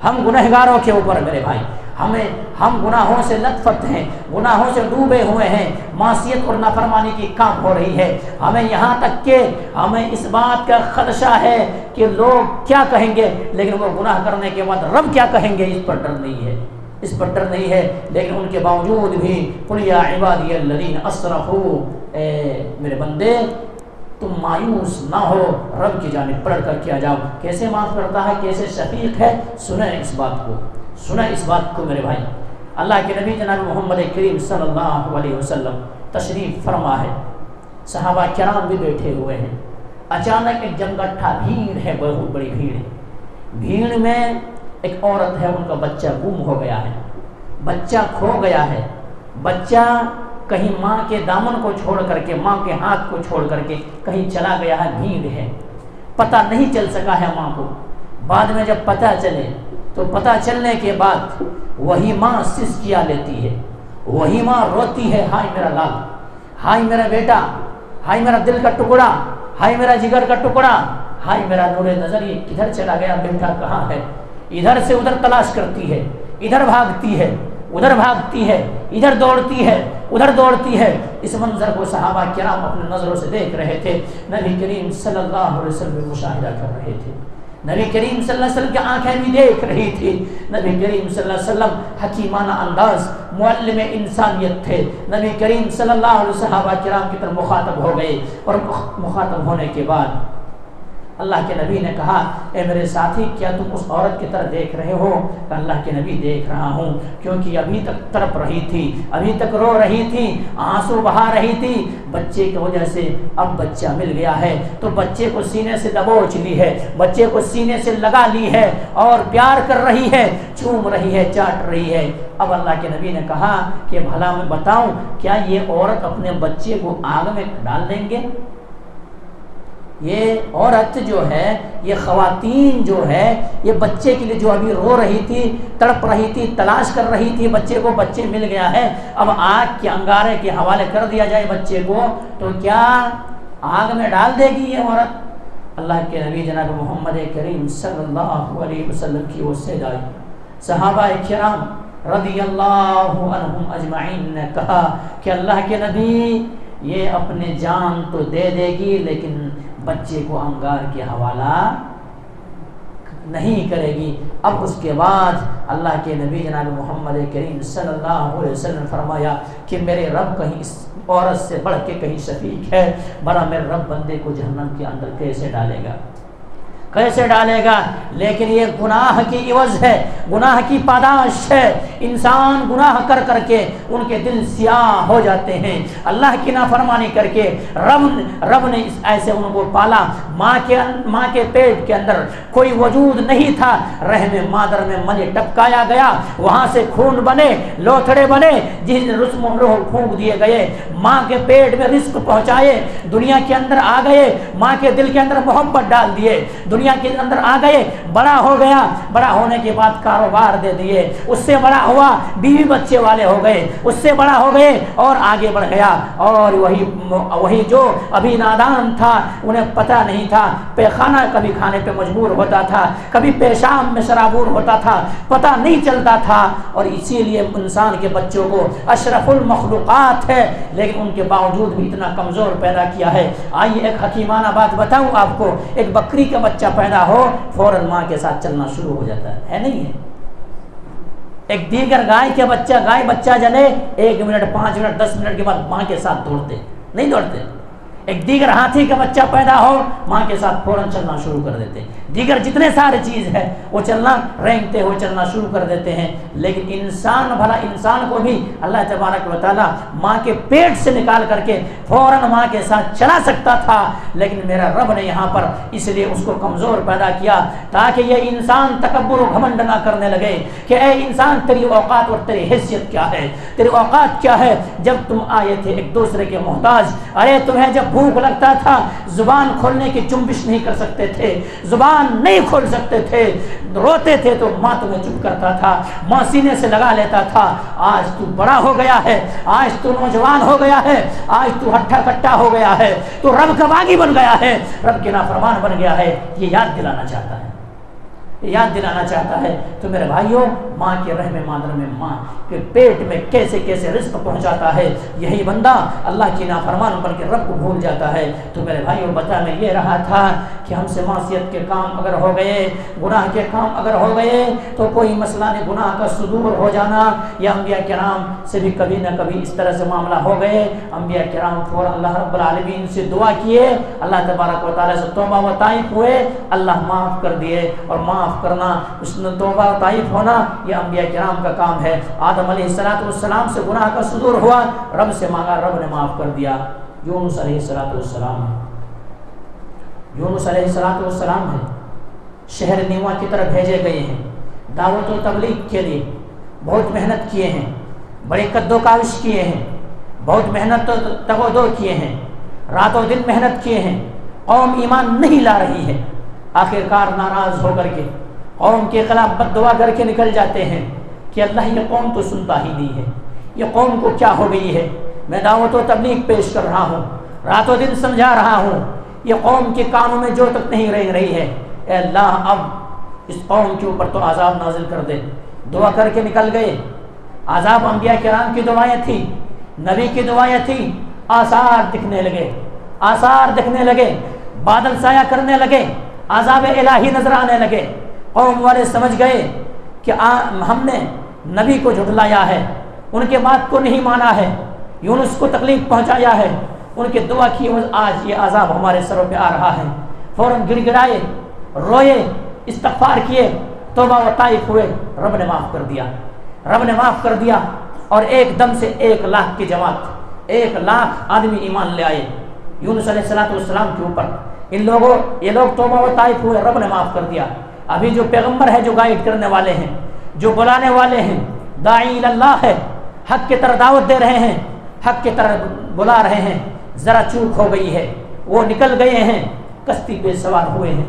Speaker 1: ہم گنہگاروں کے اوپر میرے بھائی، ہم گناہوں سے لطفت ہیں، گناہوں سے ڈوبے ہوئے ہیں، معصیت اور نافرمانی کی کام ہو رہی ہے، ہمیں یہاں تک کہ ہمیں اس بات کا خدشہ ہے کہ لوگ کیا کہیں گے، لیکن وہ گناہ کرنے کے بعد رب کیا کہیں گے اس پر ڈر نہیں ہے، اس پر ڈر نہیں ہے، لیکن ان کے باوجود بھی قل یا عبادی الذین اسرفوا، اے میرے بندے تم مایوس نہ ہو، رب کی جانب پلٹ کر کیا جاؤ۔ کیسے معاف کرتا ہے، کیسے شفیق ہے، سنیں اس بات کو، سنیں اس بات کو میرے بھائی۔ اللہ کے نبی جناب محمد کریم صلی اللہ علیہ وسلم تشریف فرما ہے، صحابہ کرام بھی بیٹھے ہوئے ہیں، اچانک ایک جمگٹھا بھیڑ ہے، بہت بڑی بھیڑ ہے، بھیڑ میں ایک عورت ہے، ان کا بچہ گم ہو گیا ہے، بچہ کھو گیا ہے، بچہ کہیں ماں کے دامن کو چھوڑ کر کے، ماں کے ہاتھ کو چھوڑ کر کے کہیں چلا گیا ہے، بھیڑ ہے، پتہ نہیں چل سکا ہے ماں کو۔ بعد میں جب پتہ چلے تو پتہ چلنے کے بعد وہی ماں سسکیاں لیتی ہے، وہی ماں روتی ہے، ہائے میرا لال، ہائے میرا بیٹا، ہائے میرا دل کا ٹکڑا، ہائے میرا جگر کا ٹکڑا، ہائے میرا نور نظر، یہ کدھر چلا گیا، بیٹا کہاں ہے؟ ادھر سے ادھر تلاش کرتی ہے، ادھر بھاگتی ہے، ادھر بھاگتی ہے، ادھر دوڑتی ہے، ادھر دوڑتی ہے۔ اس منظر کو صحابہ کرام اپنے نظروں سے دیکھ رہے تھے، نبی کریم صلی اللہ علیہ وسلم مشاہدہ کر رہے تھے، نبی کریم صلی اللہ علیہ وسلم کی آنکھیں بھی دیکھ رہی تھی، نبی کریم صلی اللہ علیہ وسلم حکیمانہ انداز، معلم انسانیت تھے، نبی کریم صلی اللہ علیہ وسلم صحابہ کرام کی طرف مخاطب ہو گئے، اور مخاطب ہونے کے بعد اللہ کے نبی نے کہا اے میرے ساتھی کیا تم اس عورت کی طرف دیکھ رہے ہو؟ کہ اللہ کے نبی دیکھ رہا ہوں، کیونکہ ابھی تک تڑپ رہی تھی، ابھی تک رو رہی تھی، آنسو بہا رہی تھی بچے کی وجہ سے۔ اب بچہ مل گیا ہے تو بچے کو سینے سے دبوچ لی ہے، بچے کو سینے سے لگا لی ہے اور پیار کر رہی ہے، چوم رہی ہے، چاٹ رہی ہے۔ اب اللہ کے نبی نے کہا کہ بھلا میں بتاؤں کیا یہ عورت اپنے بچے کو آگ میں ڈال دیں گے؟ یہ عورت جو ہے، یہ خواتین جو ہے، یہ بچے کے لیے جو ابھی رو رہی تھی، تڑپ رہی تھی، تلاش کر رہی تھی بچے کو، بچے مل گیا ہے، اب آگ کے انگارے کے حوالے کر دیا جائے بچے کو تو کیا آگ میں ڈال دے گی یہ عورت؟ اللہ کے نبی جناب محمد کریم صلی اللہ علیہ وسلم کی وہ سیدائی صحابہ کرام رضی اللہ عنہم اجمعین نے کہا کہ اللہ کے نبی یہ اپنے جان تو دے دے گی لیکن بچے کو انگار کے حوالہ نہیں کرے گی۔ اب اس کے بعد اللہ کے نبی جناب محمد کریم صلی اللہ علیہ وسلم نے فرمایا کہ میرے رب کہیں اس عورت سے بڑھ کے کہیں شفیق ہے، بڑا میرے رب بندے کو جہنم کے اندر کیسے ڈالے گا، کیسے ڈالے گا؟ لیکن یہ گناہ کی عوض ہے، گناہ کی پاداش ہے۔ انسان گناہ کر کر کے ان کے دل سیاہ ہو جاتے ہیں، اللہ کی نافرمانی کر کے۔ رب نے ایسے ان کو پالا، ماں کے پیٹ کے اندر کوئی وجود نہیں تھا، رحم مادر میں منی ٹپکایا گیا، وہاں سے خون بنے، لوتھڑے بنے، جن رسم و روح پھونک دیے گئے، ماں کے پیٹ میں رزق پہنچائے، دنیا کے اندر آ گئے، ماں کے دل کے اندر محبت ڈال دیے، دنیا کے اندر آ گئے، بڑا ہو گیا، بڑا ہونے کے بعد کاروبار دے دیے، اس سے بڑا ہوا، بیوی بچے والے ہو گئے، اس سے بڑا ہو گئے اور آگے بڑھ گیا، اور وہی جو ابھی نادان تھا، انہیں پتہ نہیں تھا، پیخانہ کبھی کھانے پہ مجبور ہوتا تھا، کبھی پیشاب میں شرابور ہوتا تھا، پتہ نہیں چلتا تھا، اور اسی لیے انسان کے بچوں کو اشرف المخلوقات ہے، لیکن ان کے باوجود بھی اتنا کمزور پیدا کیا ہے۔ آئیے ایک حکیمانہ بات بتاؤں آپ کو، ایک بکری کا بچہ پیدا ہو فوراً ماں کے ساتھ چلنا شروع ہو جاتا ہے نہیں ہے؟ ایک دیگر گائے کے بچہ جنے 1 منٹ 5 منٹ 10 منٹ کے بعد ماں کے ساتھ دوڑتے نہیں دوڑتے؟ ایک دیگر ہاتھی کا بچہ پیدا ہو ماں کے ساتھ فوراً چلنا شروع کر دیتے، دیگر جتنے سارے چیز ہے وہ چلنا رینگتے ہوئے چلنا شروع کر دیتے ہیں۔ لیکن انسان، بھلا انسان کو بھی اللہ تبارک و تعالیٰ ماں کے پیٹ سے نکال کر کے فوراً ماں کے ساتھ چلا سکتا تھا، لیکن میرا رب نے یہاں پر اس لیے اس کو کمزور پیدا کیا تاکہ یہ انسان تکبر و گھمنڈ نہ کرنے لگے کہ اے انسان تیری اوقات اور تیری حیثیت کیا ہے، تیری اوقات کیا ہے؟ جب تم آئے تھے ایک دوسرے کے محتاج، ارے تمہیں جب بھوک لگتا تھا زبان کھولنے کی جنبش نہیں کر سکتے تھے، زبان نہیں کھول سکتے تھے، روتے تھے تو ماں تمہیں چپ کرتا تھا، ماں سینے سے لگا لیتا تھا۔ آج تو بڑا ہو گیا ہے، آج تو نوجوان ہو گیا ہے، آج تو ہٹھا کٹا ہو گیا ہے، تو رب کا باغی بن گیا ہے، رب کے نافرمان بن گیا ہے، یہ یاد دلانا چاہتا ہے، یاد دلانا چاہتا ہے۔ تو میرے بھائیوں، ماں کے رحم مادر میں، ماں کے پیٹ میں کیسے کیسے رزق پہنچاتا ہے، یہی بندہ اللہ کی نافرمان بن کے رب کو بھول جاتا ہے۔ تو میرے بھائیوں، بتا میں یہ رہا تھا کہ ہم سے معصیت کے کام اگر ہو گئے، گناہ کے کام اگر ہو گئے تو کوئی مسئلہ نہیں، گناہ کا صدور ہو جانا، یا انبیاء کرام سے بھی کبھی نہ کبھی اس طرح سے معاملہ ہو گئے، انبیاء کرام فوراً اللہ رب العالمین سے دعا کیے، اللہ تبارک و تعالیٰ سے توبہ و طائف ہوئے، اللہ معاف کر دیے، اور معاف کرنا، اس نے توبہ و طائف ہونا، یہ انبیاء کرام کا کام ہے۔ آدم علیہ السلام سے گناہ کا صدور ہوا، رب سے مانگا، رب نے معاف کر دیا۔ یونس علیہ السلام ہے، شہر نیوا کی طرف بھیجے گئے ہیں، دعوت و تبلیغ کے لیے بہت محنت کیے ہیں، بڑے قد و کاوش کیے ہیں، بہت محنت تگ و دو کیے ہیں، رات و دن محنت کیے ہیں، قوم ایمان نہیں لا رہی ہے، آخرکار ناراض ہو کر کے قوم کے خلاف بد دعا کر کے نکل جاتے ہیں کہ اللہ یہ قوم تو سنتا ہی نہیں ہے، یہ قوم کو کیا ہو گئی ہے، میں دعوت و تبلیغ پیش کر رہا ہوں، رات و دن سمجھا رہا ہوں، یہ قوم کے کانوں میں جو تک نہیں رہ رہی ہے، اے اللہ اب اس قوم کے اوپر تو عذاب نازل کر دے۔ دعا کر کے نکل گئے، عذاب انبیاء کرام کی دعائیں تھی، نبی کی دعائیں تھی، آثار دکھنے لگے، بادل سایہ کرنے لگے، عذاب الہی نظر آنے لگے، قوم والے سمجھ گئے کہ ہم نے نبی کو جھٹلایا ہے، ان کے بات کو نہیں مانا ہے، یونس کو تکلیف پہنچایا ہے، ان کے دعا کی آج یہ عذاب ہمارے سروں پہ آ رہا ہے۔ فوراً گڑ گڑائے، روئے، استغفار کیے، توبہ و طائف ہوئے، رب نے معاف کر دیا، رب نے معاف کر دیا۔ اور ایک دم سے 1,00,000 کی جماعت، 1,00,000 آدمی ایمان لے آئے یونس علیہ السلام کے اوپر۔ یہ لوگ توبہ و طائف ہوئے، رب نے معاف کر دیا۔ ابھی جو پیغمبر ہے، جو گائیڈ کرنے والے ہیں، جو بلانے والے ہیں، داعی اللہ ہے، حق کی طرف دعوت دے رہے ہیں، حق کی طرف بلا رہے ہیں، ذرا چوک ہو گئی ہے، وہ نکل گئے ہیں، کشتی پہ سوار ہوئے ہیں،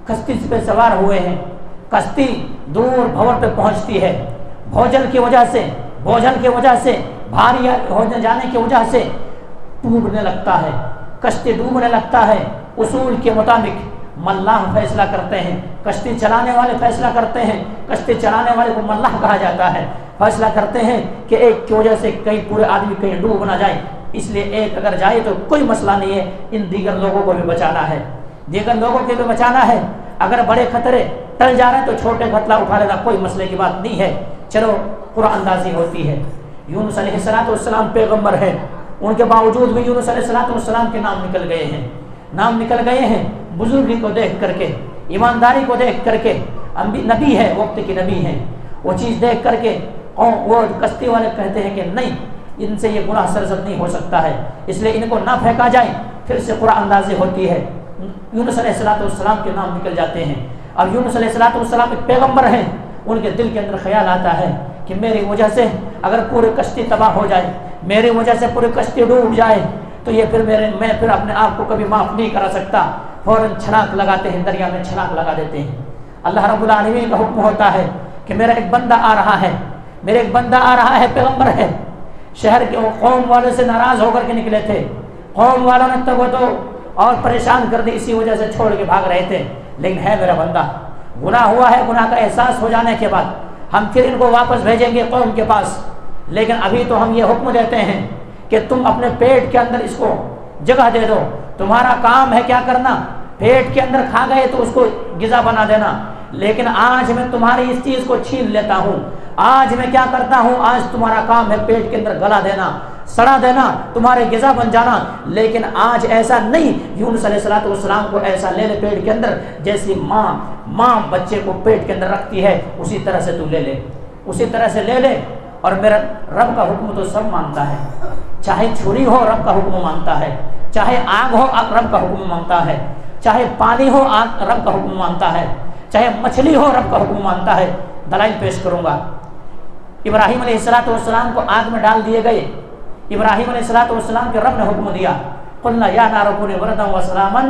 Speaker 1: کشتی پہ سوار ہوئے ہیں۔ کشتی دور بھور پہ پہنچتی ہے، بھوجن کی وجہ سے بھاری ہو جانے کی وجہ سے ڈوبنے لگتا ہے، کشتی ڈوبنے لگتا ہے۔ اصول کے مطابق ملاح فیصلہ کرتے ہیں، کشتی چلانے والے فیصلہ کرتے ہیں، کشتی چلانے والے کو ملاح کہا جاتا ہے، فیصلہ کرتے ہیں کہ ایک کی وجہ سے کئی پورے آدمی کہیں ڈوب نہ جائے، اس لیے ایک اگر جائے تو کوئی مسئلہ نہیں ہے، ان دیگر لوگوں کو بھی بچانا ہے، دیگر لوگوں کو بھی بچانا ہے۔ اگر بڑے خطرے ٹل جا رہے ہیں تو چھوٹے خطرہ اٹھا لینا کوئی مسئلے کی بات نہیں ہے، چلو قرآن اندازی ہوتی ہے۔ یونس علیہ السلام پیغمبر ہیں، ان کے باوجود بھی یونس علیہ السلام کے نام نکل گئے ہیں، بزرگی کو دیکھ کر کے، ایمانداری کو دیکھ کر کے، نبی ہے، وقت کے نبی ہیں، وہ چیز دیکھ کر کے وہ کشتی والے کہتے ہیں کہ نہیں، ان سے یہ گناہ سرزد نہیں ہو سکتا ہے، اس لیے ان کو نہ پھینکا جائے۔ پھر سے قرآن اندازی ہوتی ہے، یونس علیہ السلام کے نام نکل جاتے ہیں۔ اب یونس علیہ السلام ایک پیغمبر ہیں، ان کے دل کے اندر خیال آتا ہے کہ میری وجہ سے اگر پوری کشتی تباہ ہو جائے، میری وجہ سے پوری کشتی ڈوب جائے تو یہ میں پھر اپنے آپ کو کبھی معاف نہیں کرا سکتا۔ فوراً چھلانگ لگاتے ہیں، دریا میں چھلانگ لگا دیتے ہیں۔ اللہ رب العالمین کا حکم ہوتا ہے کہ میرا ایک بندہ آ رہا ہے، پیغمبر ہے، شہر کے قوم والوں سے ناراض ہو کر کے نکلے تھے، قوم والوں نے تو اور پریشان کر دی، اسی وجہ سے چھوڑ کے بھاگ رہے تھے، لیکن ہے میرا بندہ، گناہ ہوا ہے، گناہ کا احساس ہو جانے کے بعد ہم پھر ان کو واپس بھیجیں گے قوم کے پاس، لیکن ابھی تو ہم یہ حکم دیتے ہیں کہ تم اپنے پیٹ کے اندر اس کو جگہ دے دو، تمہارا کام ہے کیا کرنا، پیٹ کے اندر کھا گئے تو اس کو غذا بنا دینا، لیکن آج میں تمہاری اس چیز کو چھین لیتا ہوں، آج میں کیا کرتا ہوں، آج تمہارا کام ہے پیٹ کے اندر گلا دینا، سڑا دینا، تمہارے غذا بن جانا، لیکن آج ایسا نہیں۔ یونس علیہ السلام کو ایسا لے لے پیٹ کے اندر، جیسی ماں بچے کو پیٹ کے اندر رکھتی ہے، اسی طرح سے تو لے لے۔ اور میرا رب کا حکم تو سب مانتا ہے، چاہے چھری ہو رب کا حکم مانتا ہے، چاہے آگ ہو رب کا حکم مانتا ہے، چاہے پانی ہو رب کا حکم مانتا ہے، چاہے مچھلی ہو رب کا حکم مانتا ہے۔ دلائل پیش کروں گا۔ ابراہیم علیہ السلام کو آگ میں ڈال دیے گئے، ابراہیم علیہ السلام کے رب نے حکم دیا، قلنا یا نار کونی بردا وسلاما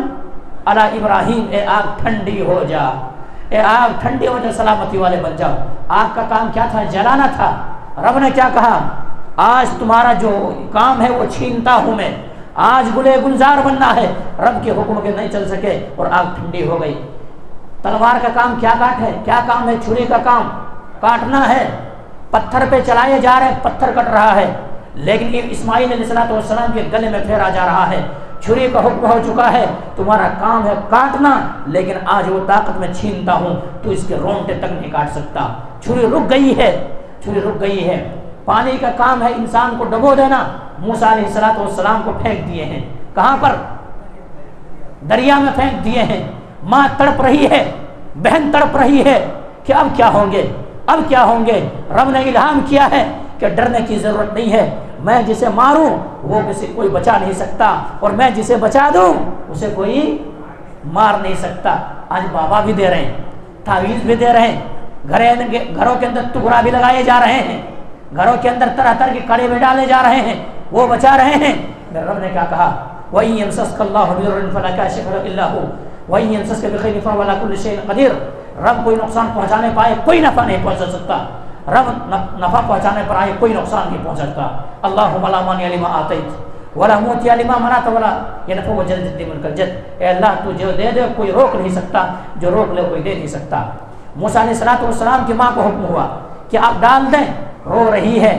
Speaker 1: علی ابراہیم، اے آگ ٹھنڈی ہو جا، اے آگ ٹھنڈی ہو جا، سلامتی والے بن جاؤ۔ آگ کا کام کیا تھا؟ جلانا تھا۔ رب نے کیا کہا؟ آج تمہارا جو کام ہے وہ چھینتا ہوں میں، آج گلے گلزار بننا ہے۔ رب کے حکم کے نہیں چل سکے اور آگ ٹھنڈی ہو گئی۔ تلوار کا کام کیا کام ہے؟ چھری کا کام کاٹنا ہے، پتھر پہ چلائے جا رہے، پتھر کٹ رہا ہے، لیکن اسماعیل علیہ السلام کے گلے میں پھیرا جا رہا ہے۔ چھری کا حکم ہو چکا ہے، تمہارا کام ہے کاٹنا، لیکن آج وہ طاقت میں چھینتا ہوں، تو اس کے رونٹے تک نہیں کاٹ سکتا۔ چھری رک گئی ہے۔ پانی کا کام ہے انسان کو ڈبو دینا، موسیٰ علیہ السلام کو پھینک دیے ہیں، کہاں پر؟ دریا میں پھینک دیے ہیں۔ ماں تڑپ رہی ہے، بہن تڑپ رہی ہے کہ اب کیا ہوں گے۔ رب نے الہام کیا ہے کہ ڈرنے کی ضرورت نہیں ہے، میں جسے ماروں وہ کوئی بچا نہیں سکتا، اور میں جسے بچا دوں اسے کوئی مار نہیں سکتا۔ آج بابا بھی دے رہے ہیں، تعویذ بھی دے رہے ہیں، گھروں کے اندر ٹکڑا بھی لگائے جا رہے ہیں، گھروں کے اندر طرح طرح کے کڑے بھی ڈالے جا رہے ہیں، وہ بچا رہے ہیں۔ میرے رب نے کیا کہا؟ وَإِن يَمْسَسْكَ اللَّهُ بِضُرٍّ فَلَا كَاشِفَ لَهُ إِلَّا هُوَ وَإِن يَمْسَسْكَ بِخَيْرٍ فَهُوَ عَلَىٰ كُلِّ شَيْءٍ قَدِيرٌ۔ رب کوئی نقصان پہنچانے پائے کوئی نفع نہیں پہنچا سکتا، رب نفع پہنچانے پر آئے کوئی نقصان نہیں پہنچ سکتا۔ اللہم لا مانع لما آتیت ولا معطی لما منعت ولا ينفع ذا الجد منک الجد۔ اے اللہ تو جو دے دے کوئی روک نہیں سکتا، جو روک لے کوئی دے نہیں سکتا۔ موسیٰ علیہ السلام کی ماں کو حکم ہوا کہ آپ ڈال دیں، رو رہی ہے،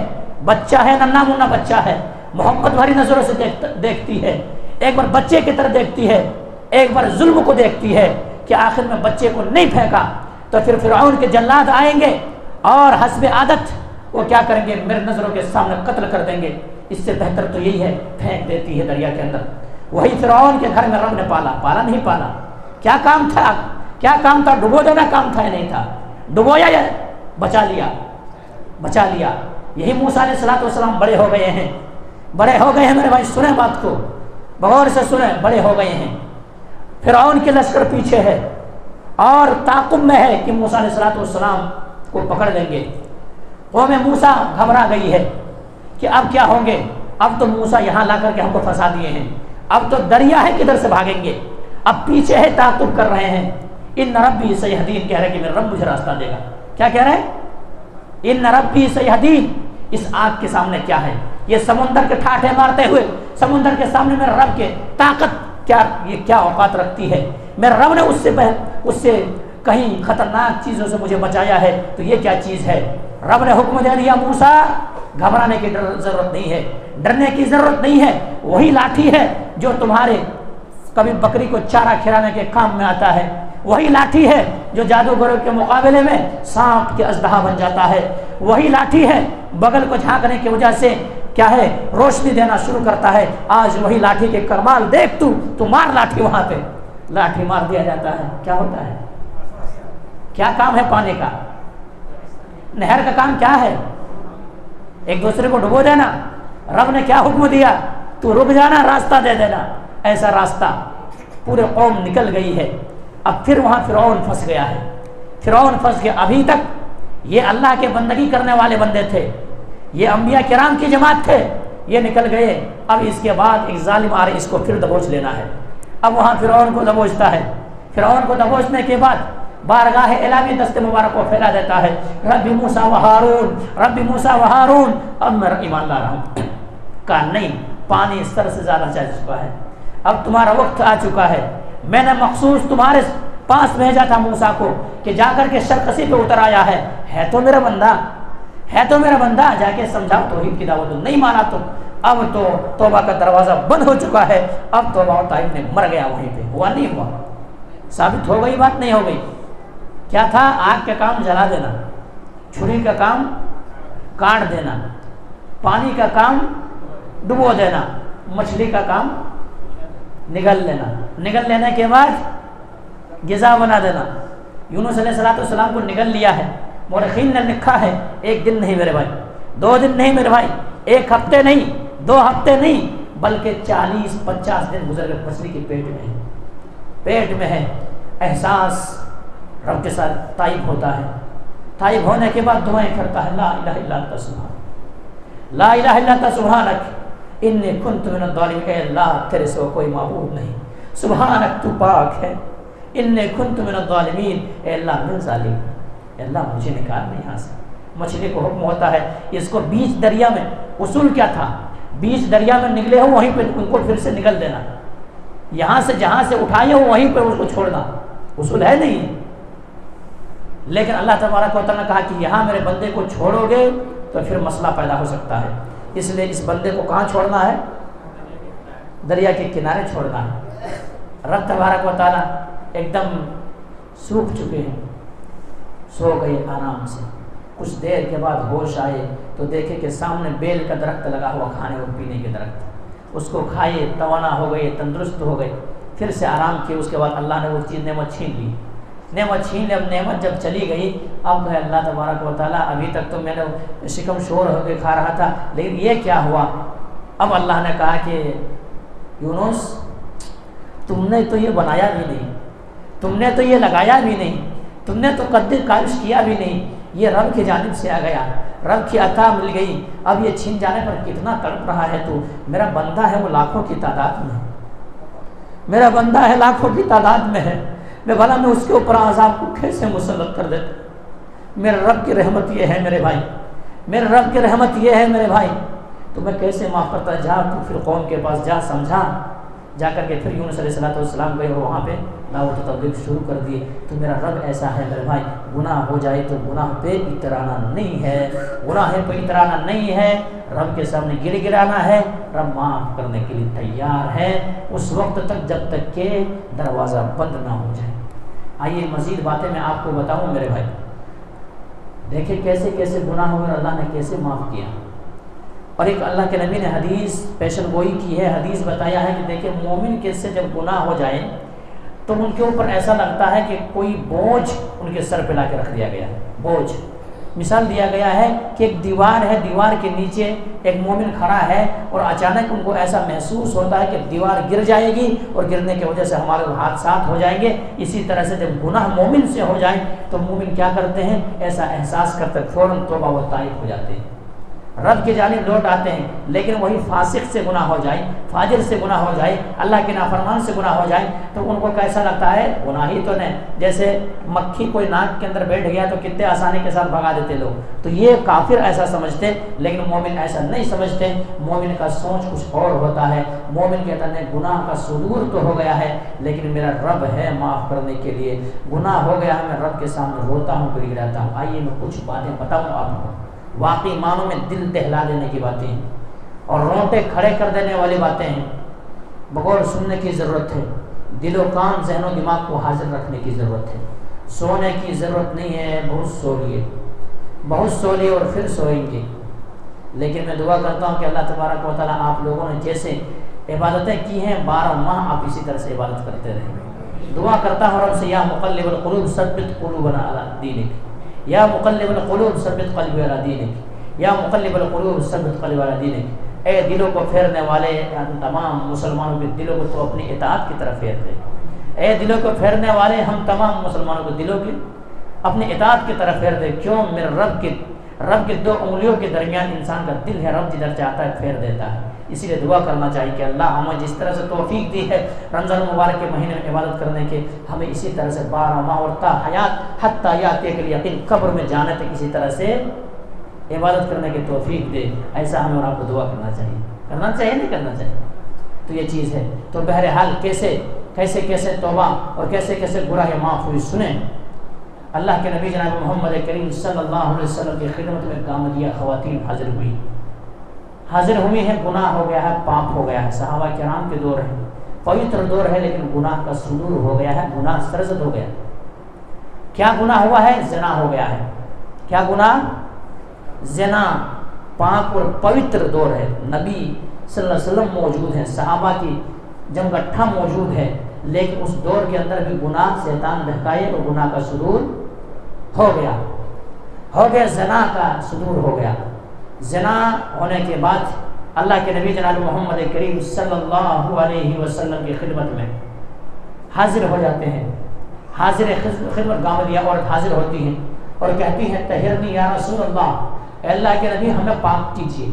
Speaker 1: بچہ ہے، ننھا منھا بچہ ہے، محبت بھری نظروں سے دیکھتی ہے، ایک بار بچے کی طرف دیکھتی ہے، ایک بار ظلم کو دیکھتی ہے کہ آخر میں بچے کو نہیں پھینکا تو پھر فرعون کے جلاد آئیں گے اور حسب عادت وہ کیا کریں گے؟ میرے نظروں کے سامنے قتل کر دیں گے، اس سے بہتر تو یہی ہے، پھینک دیتی ہے دریا کے اندر۔ وہی فرعون کے گھر میں رب نے پالا نہیں پالا، کیا کام تھا؟ کیا کام تھا؟ ڈبو دینا کام تھا یا نہیں تھا؟ ڈبویا یا بچا لیا؟ بچا لیا۔ یہی موسیٰ علیہ السلام بڑے ہو گئے ہیں، بڑے ہو گئے ہیں میرے بھائی، سنیں بات کو غور سے سنیں، بڑے ہو گئے ہیں، فرعون کے لشکر پیچھے ہے اور تعاقب میں ہے کہ موسیٰ علیہ السلام کو پکڑ لیں گے۔ قوم موسیٰ گھبرا گئی ہے کہ اب کیا ہوں گے، اب تو موسیٰ یہاں لا کر کے ہم کو پھنسا دیے ہیں، اب تو دریا ہے، کدھر سے بھاگیں گے؟ اب پیچھے ہے، تعاقب کر رہے ہیں۔ ان ربی سیہدین، کہہ رہے کہ میرا رب مجھے راستہ دے گا۔ کیا کہہ رہے ہیں؟ ان ربی سیہدین۔ اس آگ کے سامنے کیا ہے؟ یہ سمندر کے ٹھاٹھے مارتے ہوئے سمندر کے سامنے میرے رب کے طاقت کیا، یہ کیا اوقات رکھتی ہے؟ میرے رب نے اس سے کہیں خطرناک چیزوں سے مجھے بچایا ہے، تو یہ کیا چیز ہے؟ رب نے حکم دے دیا، موسیٰ گھبرانے کی ضرورت نہیں ہے، ڈرنے کی ضرورت نہیں ہے، وہی لاٹھی ہے جو تمہارے کبھی بکری کو چارہ کھلانے کے کام میں آتا ہے، وہی لاٹھی ہے جو جادوگروں کے مقابلے میں سانپ کے اژدہا بن جاتا ہے، وہی لاٹھی ہے بغل کو جھانکنے کی وجہ سے کیا ہے روشنی دینا شروع کرتا ہے۔ آج وہی لاٹھی کے کمال دیکھ، تو مار لاٹھی، وہاں پہ لاٹھی مار دیا جاتا ہے۔ کیا ہوتا ہے؟ کیا کام ہے پانی کا؟ نہر کا کام کیا ہے؟ ایک دوسرے کو ڈبو دینا۔ رب نے کیا حکم دیا؟ تو رک جانا، راستہ دے دینا۔ ایسا راستہ پورے قوم نکل گئی ہے۔ اب پھر وہاں فرعون پھنس گیا ہے، فرعون پھنس گیا۔ ابھی تک یہ اللہ کے بندگی کرنے والے بندے تھے، یہ انبیاء کرام کی جماعت تھے، یہ نکل گئے۔ اب اس کے بعد ایک ظالم آ رہے، اس کو پھر دبوچ لینا ہے۔ اب وہاں فرعون کو دبوچتا ہے۔ فرعون کو دبوچنے کے بعد بارگاہ الہی دست مبارک کو پھیلا دیتا ہے، رب موسیٰ و ہارون، رب موسیٰ و ہارون۔ اب میں ایمان لا رہا ہوں، کہا نہیں، پانی سر سے زیادہ چل چکا ہے، اب تمہارا وقت آ چکا ہے۔ میں نے مخصوص تمہارے پاس بھیجا تھا موسیٰ کو کہ جا کر کے شرکسی پہ اتر آیا ہے تو میرا بندہ، ہے تو میرا بندہ، جا کے سمجھاؤ توحید کی دعوت، نہیں مانا تو اب تو توبہ کا دروازہ بند ہو چکا ہے۔ اب توبہ طائف نے مر گیا، وہیں پہ ہوا نہیں ہوا، ثابت ہو گئی بات نہیں ہو گئی۔ کیا تھا؟ آگ کا کام جلا دینا، چھری کا کام کاٹ دینا، پانی کا کام ڈبو دینا، مچھلی کا کام نگل لینا، نگل لینے کے بعد غذا بنا دینا۔ یونس علیہ السلام کو نگل لیا ہے، مورخین نے لکھا ہے ایک دن نہیں میرے بھائی، 2 دن نہیں میرے بھائی، 1 ہفتے نہیں، 2 ہفتے نہیں، بلکہ 40-50 دن گزر گئے مچھلی کے پیٹ میں ہے۔ احساس رب کے ساتھ طائب ہوتا ہے، طائب ہونے کے بعد دعائیں کرتا ہے، لا الہ الا انت سبحانک، لا الہ الا انت سبحانک انی کنت من الظالمین، اے اللہ تیرے سوا کوئی معبود نہیں، سبحانک تو پاک ہے، انی کنت من الظالمین، اے اللہ میں ظالم، اے اللہ مجھے نکال نہیں یہاں سے۔ مچھلی کو حکم ہوتا ہے اس کو بیچ دریا میں، اصول کیا تھا؟ بیچ دریا میں نکلے ہو وہیں پہ ان کو پھر سے نکل دینا، یہاں سے جہاں سے اٹھائے ہو وہیں پہ اس کو چھوڑنا، اصول ہے نہیں۔ لیکن اللہ تبارک و تعالیٰ نے کہا کہ یہاں میرے بندے کو چھوڑو گے تو پھر مسئلہ پیدا ہو سکتا ہے، اس لیے اس بندے کو کہاں چھوڑنا ہے؟ دریا کے کنارے چھوڑنا ہے۔ رب تبارک و تعالیٰ ایک دم سوکھ چکے ہیں، سو گئے آرام سے۔ کچھ دیر کے بعد ہوش آئے تو دیکھے کہ سامنے بیل کا درخت لگا ہوا، کھانے اور پینے کے درخت، اس کو کھائے، توانا ہو گئے، تندرست ہو گئے، پھر سے آرام کیے۔ اس کے بعد اللہ نے وہ چیز نعمت چھین لی، نعمت چھین لی۔ اب نعمت جب چلی گئی، اب کہے اللہ تبارک و تعالیٰ ابھی تک تو میں نے شکم شور ہو کے کھا رہا تھا، لیکن یہ کیا ہوا؟ اب اللہ نے کہا کہ یونس تم نے تو یہ بنایا بھی نہیں، تم نے تو یہ لگایا بھی نہیں، تم نے تو قد کاوش کیا بھی نہیں، یہ رب کی جانب سے آ گیا، رب کی عطا مل گئی۔ اب یہ چھین جانے پر کتنا تڑپ رہا ہے تو؟ میرا بندہ ہے وہ لاکھوں کی تعداد میں، میرا بندہ ہے لاکھوں کی تعداد میں ہے، میں بھلا میں اس کے اوپر عذاب کو کیسے مسلط کر دیتا؟ میرے رب کی رحمت یہ ہے میرے بھائی، میرے رب کی رحمت یہ ہے میرے بھائی، تو میں کیسے معاف کرتا؟ جا تو پھر قوم کے پاس جا، سمجھا، جا کر کے پھر یونس علیہ السلام گئے اور وہاں پہ دعوت و تبلیغ شروع کر دیے۔ تو میرا رب ایسا ہے میرے بھائی، گناہ ہو جائے تو گناہ پہ اترانا نہیں ہے، گناہ پہ اترانا نہیں ہے، رب کے سامنے گر گرانا ہے، رب معاف کرنے کے لیے تیار ہے اس وقت تک جب تک کہ دروازہ بند نہ ہو جائے۔ آئیے مزید باتیں میں آپ کو بتاؤں میرے بھائی، دیکھیں کیسے کیسے گناہ ہوئے اور اللہ نے کیسے معاف کیا۔ اور ایک اللہ کے نبی نے حدیث پیشن گوئی کی ہے، حدیث بتایا ہے کہ دیکھیں مومن کے سے جب گناہ ہو جائے تو ان کے اوپر ایسا لگتا ہے کہ کوئی بوجھ ان کے سر پہ لا کے رکھ دیا گیا ہے. بوجھ مثال دیا گیا ہے کہ ایک دیوار ہے، دیوار کے نیچے ایک مومن کھڑا ہے اور اچانک ان کو ایسا محسوس ہوتا ہے کہ دیوار گر جائے گی اور گرنے کی وجہ سے ہمارے حادثات ہو جائیں گے. اسی طرح سے جب گناہ مومن سے ہو جائیں تو مومن کیا کرتے ہیں؟ ایسا احساس کرتے فوراً توبہ و طائب ہو جاتے ہیں، رب کی جانب لوٹ آتے ہیں. لیکن وہی فاسق سے گناہ ہو جائے، فاجر سے گناہ ہو جائے، اللہ کے نافرمان سے گناہ ہو جائے تو ان کو کیسا لگتا ہے؟ گناہ ہی تو نہیں. جیسے مکھی کوئی ناک کے اندر بیٹھ گیا تو کتنے آسانی کے ساتھ بھگا دیتے لوگ. تو یہ کافر ایسا سمجھتے، لیکن مومن ایسا نہیں سمجھتے. مومن کا سوچ کچھ اور ہوتا ہے. مومن کہتا ہے گناہ کا صدور تو ہو گیا ہے لیکن میرا رب ہے معاف کرنے کے لیے. گناہ ہو گیا ہے، میں رب کے سامنے روتا ہوں، گڑگڑاتا ہوں. آئیے میں کچھ باتیں بتاؤں آپ کو، واقعی معنوں میں دل دہلا دینے کی باتیں ہیں اور رونگٹے کھڑے کر دینے والی باتیں ہیں. بغور سننے کی ضرورت ہے، دل و کان ذہن و دماغ کو حاضر رکھنے کی ضرورت ہے. سونے کی ضرورت نہیں ہے، بہت سو لیے، بہت سو لیے اور پھر سوئیں گے. لیکن میں دعا کرتا ہوں کہ اللہ تبارک و تعالیٰ آپ لوگوں نے جیسے عبادتیں کی ہیں 12 ماہ آپ اسی طرح سے عبادت کرتے رہیں. دعا کرتا ہوں رب سے، یا مقلب القلوب ثبت قلوبنا علی دینک، یا مقلب القلوب ثبت قلبی علی دینک، یا مقلب القلوب ثبت قلبی علی دینک. اے دلوں کو پھیرنے والے، تمام مسلمانوں کے دلوں کو تو اپنی اطاعت کی طرف پھیر دے. اے دلوں کو پھیرنے والے، ہم تمام مسلمانوں کو دلوں کی اپنی اطاعت کی طرف پھیر دے. کیوں؟ میرے رب کے 2 انگلیوں کے درمیان انسان کا دل ہے، رب جدھر چاہتا ہے پھیر دیتا ہے. اسی لیے دعا کرنا چاہیے کہ اللہ ہمیں جس طرح سے توفیق دی ہے رمضان مبارک کے مہینے میں عبادت کرنے کے، ہمیں اسی طرح سے 12 ماہ اور تا حیات حتی یاتیک الیقین، قبر میں جانے تک اسی طرح سے عبادت کرنے کی توفیق دے. ایسا ہمیں اور آپ کو دعا کرنا چاہیے. کرنا چاہیے نہیں کرنا چاہیے؟ تو یہ چیز ہے. تو بہرحال کیسے توبہ اور کیسے گناہ معاف ہوئی سنیں. اللہ کے نبی جناب محمد کریم صلی اللہ علیہ وسلم کی خدمت میں گامدیہ خواتین حاضر ہوئی ہیں. گناہ ہو گیا ہے، پاپ ہو گیا ہے. صحابہ کرام کے دور ہے، پوتر دور ہے، لیکن گناہ کا صدور ہو گیا ہے، گناہ سرزد ہو گیا. کیا گناہ ہوا ہے؟ زنا ہو گیا ہے. کیا گناہ؟ زنا. پاک اور پوتر دور ہے، نبی صلی اللہ علیہ وسلم موجود ہیں، صحابہ کی جمگٹھا موجود ہے، لیکن اس دور کے اندر بھی گناہ شیطان بہکائے اور گناہ کا صدور ہو گیا. زنا کا صدور ہو گیا. زنا ہونے کے بعد اللہ کے نبی جناب محمد کریم صلی اللہ علیہ وسلم کی خدمت میں حاضر ہو جاتے ہیں. حاضر خدمت گامدیہ عورت حاضر ہوتی ہیں اور کہتی ہیں طہرنی یا رسول اللہ، اے اللہ کے نبی ہمیں پاک کیجیے،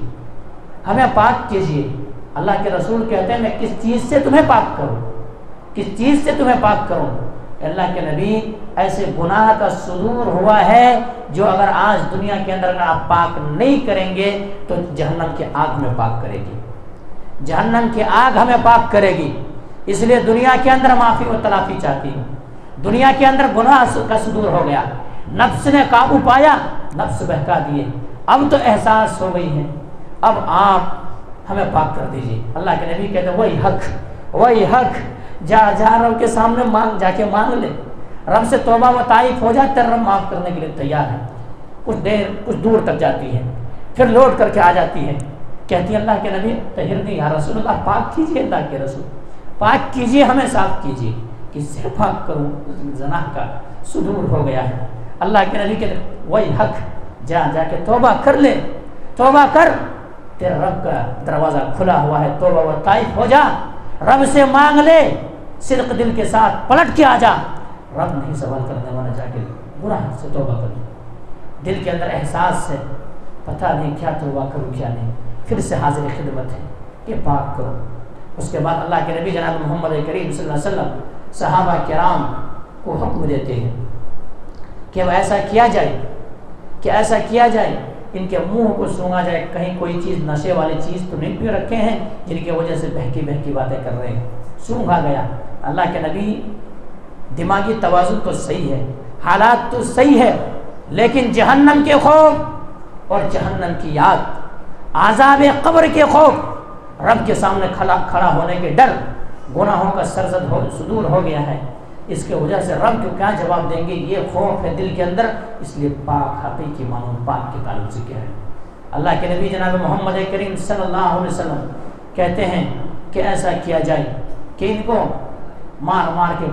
Speaker 1: ہمیں پاک کیجیے. اللہ کے رسول کہتے ہیں میں کس چیز سے تمہیں پاک کروں، کس چیز سے تمہیں پاک کروں؟ اللہ کے نبی ایسے گناہ کا صدور ہوا ہے جو اگر آج دنیا کے اندر اگر آپ پاک نہیں کریں گے تو جہنم کی آگ میں پاک کرے گی. جہنم کی آگ ہمیں پاک کرے گی. اس لیے دنیا کے اندر معافی و تلافی چاہتی ہوں. دنیا کے اندر گناہ کا صدور ہو گیا، نفس نے قابو پایا، نفس بہکا دیے. اب تو احساس ہو گئی ہے، اب آپ ہمیں پاک کر دیجیے. اللہ کے نبی کہتے ہیں وہی حق جا رب کے سامنے جا کے مانگ لے. رب سے توبہ و طائف ہو جائے، تیرا رب معاف کرنے کے لیے تیار ہے. کچھ دور تک جاتی ہے، پھر لوٹ کر کے آ جاتی ہے. کہتی ہے اللہ کے نبی طہرنی یا رسول اللہ، پاک کیجیے اللہ کے رسول، پاک کیجیے، ہمیں صاف کیجیے. کس سے پاک کروں؟ زنا کا صدور ہو گیا ہے. اللہ کے نبی کہتے وہی حق جا کے توبہ کر لے، توبہ کر، تیرا رب کا دروازہ کھلا ہوا ہے. توبہ و طائف ہو جا، رب سے مانگ لے، صدق دل کے ساتھ پلٹ کے آ جا. رب نہیں سوال کرنے والا. جا کے گناہ سے توبہ کر. دل کے اندر احساس ہے پتہ نہیں کیا توبہ کروں کیا نہیں، پھر سے حاضر خدمت ہے کہ پاک کرو. اس کے بعد اللہ کے نبی جناب محمد کریم صلی اللہ علیہ وسلم صحابہ کرام کو حکم دیتے ہیں کہ وہ ایسا کیا جائے ان کے منہ کو سونگا جائے. کہیں کوئی چیز نشے والی چیز تو نہیں پی رکھے ہیں جن کی وجہ سے بہکی باتیں کر رہے ہیں. سونگا گیا. اللہ کے نبی دماغی توازن تو صحیح ہے، حالات تو صحیح ہے، لیکن جہنم کے خوف اور جہنم کی یاد، عذاب قبر کے خوف، رب کے سامنے کھڑا ہونے کے ڈر، گناہوں کا صدور ہو گیا ہے. اس کے وجہ سے رب کو کیا جواب دیں گے، یہ خوف ہے دل کے اندر. اس لیے پاک حقیقی معنی پاک کے تعلق سے کیا ہے. اللہ کے نبی جناب محمد کریم صلی اللہ علیہ وسلم کہتے ہیں کہ ایسا کیا جائے کہ ان کو مار کے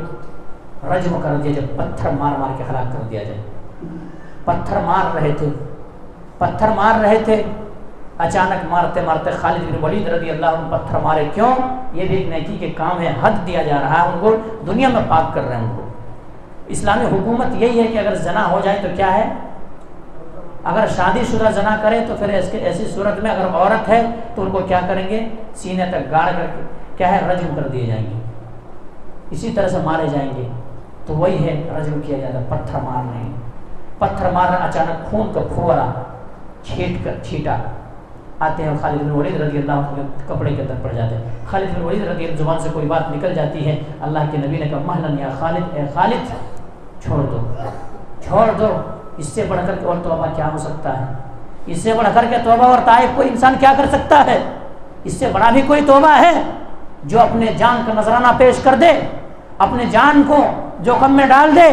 Speaker 1: رجم کر دیا جائے، پتھر مار مار کے ہلاک کر دیا جائے۔ پتھر مار رہے تھے، اچانک مارتے مارتے خالد بن ولید رضی اللہ عنہ پتھر مارے۔ کیوں؟ یہ بھی ایک نیکی کے کام ہے، حد دیا جا رہا ہے ان کو، دنیا میں پاک کر رہے ہیں ان کو۔ اسلامی حکومت یہی ہے کہ اگر زنا ہو جائے تو کیا ہے، اگر شادی شدہ زنا کرے تو پھر ایسی صورت میں اگر عورت ہے تو ان کو کیا کریں گے، سینے تک گاڑ کر کے کیا ہے، رجم کر دیے جائیں گے، اسی طرح سے مارے جائیں گے۔ تو وہی ہے رجم کیا جاتا ہے، پتھر مار رہے ہیں، پتھر مار رہے، اچانک خون کا پھوارا چھیٹا آتے ہیں، خالد بن ولید رضی اللہ عنہ کے کپڑے کے اندر پڑ جاتے ہیں۔ خالد بن ولید رضی اللہ زبان سے کوئی بات نکل جاتی ہے، اللہ کے نبی نے کہا مہلن یا خالد، اے خالد چھوڑ دو، اس سے بڑھ کر کے اور توبہ کیا ہو سکتا ہے، اس سے بڑھ کر کے توبہ اور تائب کوئی انسان کیا کر سکتا ہے، اس سے بڑا بھی کوئی توبہ ہے جو اپنے جان کا نذرانہ پیش کر دے، اپنے جان کو جوخم میں ڈال دے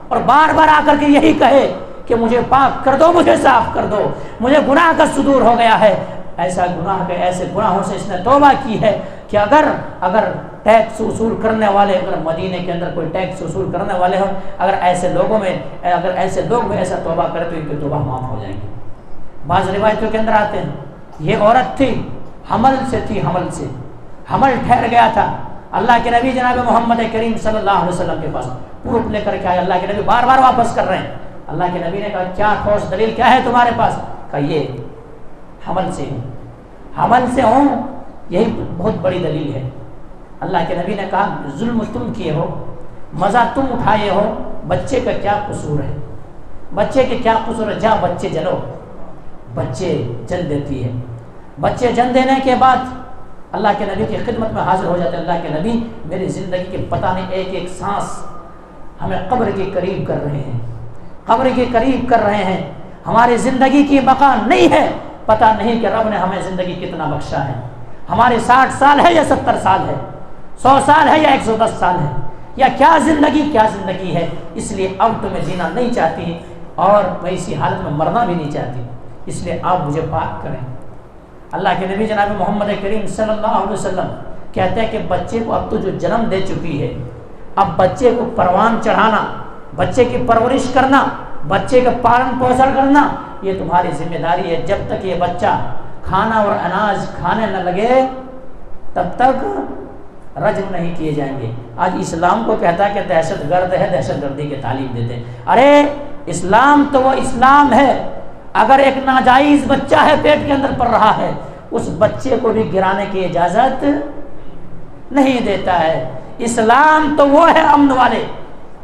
Speaker 1: اور بار بار آ کر کے یہی کہے کہ مجھے پاک کر دو، مجھے صاف کر دو، مجھے گناہ کا صدور ہو گیا ہے۔ ایسے گناہوں سے اس نے توبہ کی ہے کہ اگر ٹیکس وصول کرنے والے، اگر مدینے کے اندر کوئی ٹیکس وصول کرنے والے ہوں، اگر ایسے لوگ بھی ایسا توبہ کرے تو ان کی توبہ معاف ہو جائیں گی۔ بعض روایتوں کے اندر آتے ہیں یہ عورت تھی، حمل ٹھہر گیا تھا، اللہ کے نبی جناب محمد کریم صلی اللہ علیہ وسلم کے پاس پروف لے کر کے آئے، اللہ کے نبی بار بار واپس کر رہے ہیں۔ اللہ کے نبی نے کہا کیا ٹھوس دلیل کیا ہے تمہارے پاس؟ کہا یہ حمل سے ہوں، یہی بہت بڑی دلیل ہے۔ اللہ کے نبی نے کہا ظلم تم کیے ہو، مزہ تم اٹھائے ہو، بچے کا کیا قصور ہے، بچے کے کیا قصور ہے، جا بچے جلو۔ بچے جل دیتی ہے، بچے جن دینے کے بعد اللہ کے نبی کی خدمت میں حاضر ہو جاتے ہیں۔ اللہ کے نبی میری زندگی کے پتہ نہیں ایک سانس ہمیں قبر کے قریب کر رہے ہیں، ہماری زندگی کی بقا نہیں ہے، پتہ نہیں کہ رب نے ہمیں زندگی کتنا بخشا ہے، ہمارے 60 سال ہے یا 70 سال ہے، 100 سال ہے یا 110 سال ہے، یا کیا زندگی ہے۔ اس لیے اب تو میں جینا نہیں چاہتی اور میں اسی حالت میں مرنا بھی نہیں چاہتی، اس لیے آپ مجھے پاک کریں۔ اللہ کے نبی جناب محمد کریم صلی اللہ علیہ وسلم کہتے ہیں کہ بچے کو اب تو جو جنم دے چکی ہے، اب بچے کو پروان چڑھانا، بچے کی پرورش کرنا، بچے کا پالن پوشن کرنا، یہ تمہاری ذمہ داری ہے۔ جب تک یہ بچہ کھانا اور اناج کھانے نہ لگے تب تک رجم نہیں کیے جائیں گے۔ آج اسلام کو کہتا ہے کہ دہشت گرد ہے، دہشت گردی کی تعلیم دیتے ہیں۔ ارے اسلام تو وہ اسلام ہے، اگر ایک ناجائز بچہ ہے پیٹ کے اندر پڑ رہا ہے، اس بچے کو بھی گرانے کی اجازت نہیں دیتا ہے۔ اسلام تو وہ ہے امن والے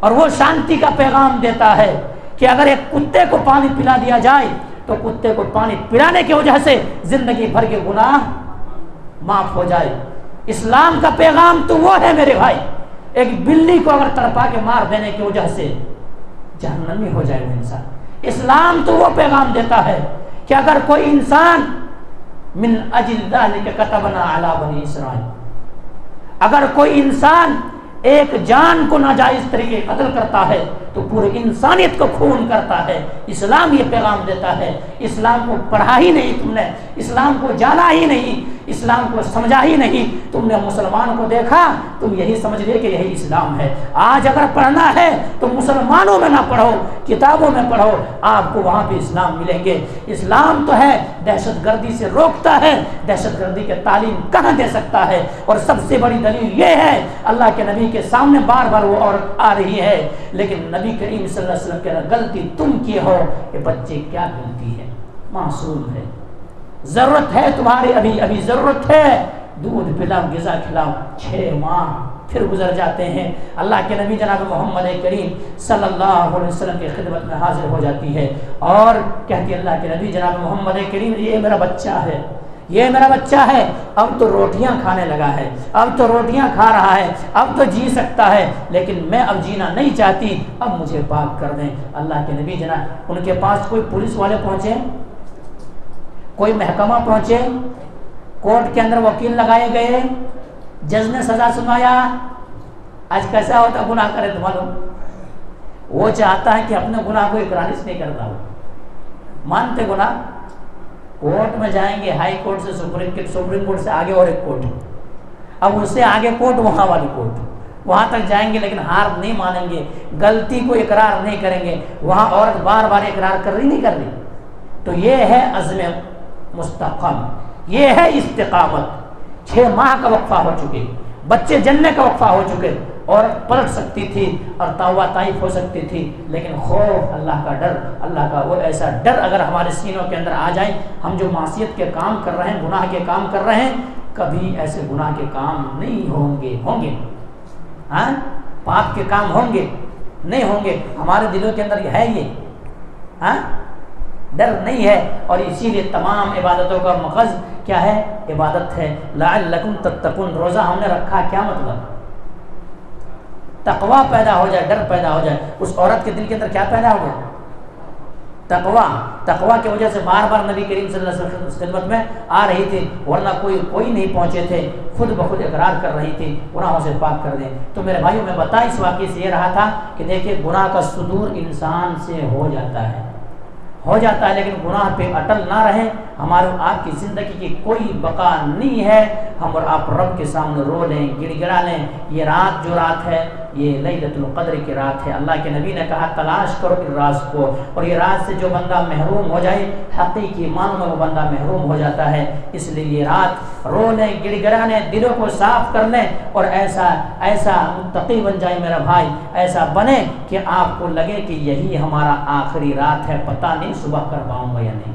Speaker 1: اور وہ شانتی کا پیغام دیتا ہے کہ اگر ایک کتے کو پانی پلا دیا جائے تو کتے کو پانی پلانے کی وجہ سے زندگی بھر کے گناہ معاف ہو جائے۔ اسلام کا پیغام تو وہ ہے میرے بھائی، ایک بلی کو اگر تڑپا کے مار دینے کی وجہ سے جہنمی ہو جائے وہ انسان۔ اسلام تو وہ پیغام دیتا ہے کہ اگر کوئی انسان من اجل ذلک کتبنا علی بنی اسرائیل، اگر کوئی انسان ایک جان کو ناجائز طریقے قتل کرتا ہے تو پورے انسانیت کو خون کرتا ہے۔ اسلام یہ پیغام دیتا ہے۔ اسلام کو پڑھا ہی نہیں تم نے، اسلام کو جانا ہی نہیں، اسلام کو سمجھا ہی نہیں، تم نے مسلمانوں کو دیکھا، تم یہی سمجھ لے کہ یہی اسلام ہے۔ آج اگر پڑھنا ہے تو مسلمانوں میں نہ پڑھو، کتابوں میں پڑھو، آپ کو وہاں پہ اسلام ملیں گے۔ اسلام تو ہے دہشت گردی سے روکتا ہے، دہشت گردی کے تعلیم کہاں دے سکتا ہے؟ اور سب سے بڑی دلیل یہ ہے، اللہ کے نبی کے سامنے بار بار وہ عورت آ رہی ہے، لیکن نبی کریم صلی اللہ علیہ وسلم کہہ رہا غلطی تم کی ہو، کہ بچے کیا غلطی ہے، معصوم ہے، ضرورت ہے تمہاری، ابھی ضرورت ہے، دودھ پلاؤ، غذا کھلاؤ۔ 6 ماہ پھر گزر جاتے ہیں، اللہ کے نبی جناب محمد کریم صلی اللہ علیہ وسلم کی خدمت میں حاضر ہو جاتی ہے اور کہتی ہے اللہ کے نبی جناب محمد کریم یہ میرا بچہ ہے، یہ میرا بچہ ہے، اب تو روٹیاں کھانے لگا ہے، اب تو روٹیاں کھا رہا ہے، اب تو جی سکتا ہے، لیکن میں اب جینا نہیں چاہتی، اب مجھے پاک کر دیں۔ اللہ کے نبی جناب ان کے پاس کوئی پولیس والے پہنچے، کوئی محکمہ پہنچے، کورٹ کے اندر وکیل لگائے گئے، جج نے سزا سنایا۔ آج کیسا ہوتا گناہ کرے تو معلوم، وہ چاہتا ہے کہ اپنے گناہ کو اقرار نہیں کرتا ہو، مانتے گناہ، کورٹ میں جائیں گے، ہائی کورٹ سے سپریم کورٹ سے آگے اور ایک کورٹ، اب اس سے آگے کورٹ وہاں والی کورٹ، وہاں تک جائیں گے لیکن ہار نہیں مانیں گے، غلطی کو اقرار نہیں کریں گے، وہاں عورت بار بار اقرار کر رہی نہیں کر رہی. تو یہ ہے عزم مستقم، یہ ہے استقامت. 6 ماہ کا وقفہ ہو چکے، بچے جننے کا وقفہ ہو چکے، عورت پلٹ سکتی تھی اور توبہ طائف ہو سکتی تھی، لیکن خوف، اللہ کا ڈر، اللہ کا وہ ایسا ڈر اگر ہمارے سینوں کے اندر آ جائے، ہم جو معصیت کے کام کر رہے ہیں، گناہ کے کام کر رہے ہیں، کبھی ایسے گناہ کے کام نہیں ہوں گے. ہاں پاپ کے کام ہوں گے نہیں ہوں گے. ہمارے دلوں کے اندر ہے یہ ہاں ڈر نہیں ہے. اور اسی لیے تمام عبادتوں کا مغز کیا ہے؟ عبادت ہے. لعلکم تتقون، روزہ ہم نے رکھا، کیا مطلب؟ تقوی پیدا ہو جائے، ڈر پیدا ہو جائے. اس عورت کے دل کے اندر کیا پیدا ہو گیا؟ تقوی کی وجہ سے بار بار نبی کریم صلی اللہ علیہ وسلم کی خدمت میں آ رہی تھی، ورنہ کوئی نہیں پہنچے تھے. خود بخود اقرار کر رہی تھی گناہوں سے پاک کر دیں. تو میرے بھائیوں میں بتا اس واقعے سے یہ رہا تھا کہ دیکھیں گناہ کا صدور انسان سے ہو جاتا ہے، لیکن گناہ پہ اٹل نہ رہیں. ہمارے آپ کی زندگی کی کوئی بقا نہیں ہے. ہم اور آپ رب کے سامنے رو لیں، گڑ گڑا لیں. یہ رات جو رات ہے یہ لیلۃ القدر کی رات ہے. اللہ کے نبی نے کہا تلاش کرو اس راز کو، اور یہ رات سے جو بندہ محروم ہو جائے حقیقی معنوں میں وہ بندہ محروم ہو جاتا ہے. اس لیے یہ رات رو لیں، گڑ گڑا لیں، دلوں کو صاف کر لیں، اور ایسا متقی بن جائے میرا بھائی، ایسا بنے کہ آپ کو لگے کہ یہی ہمارا آخری رات ہے، پتہ نہیں صبح کر پاؤں گا یا نہیں.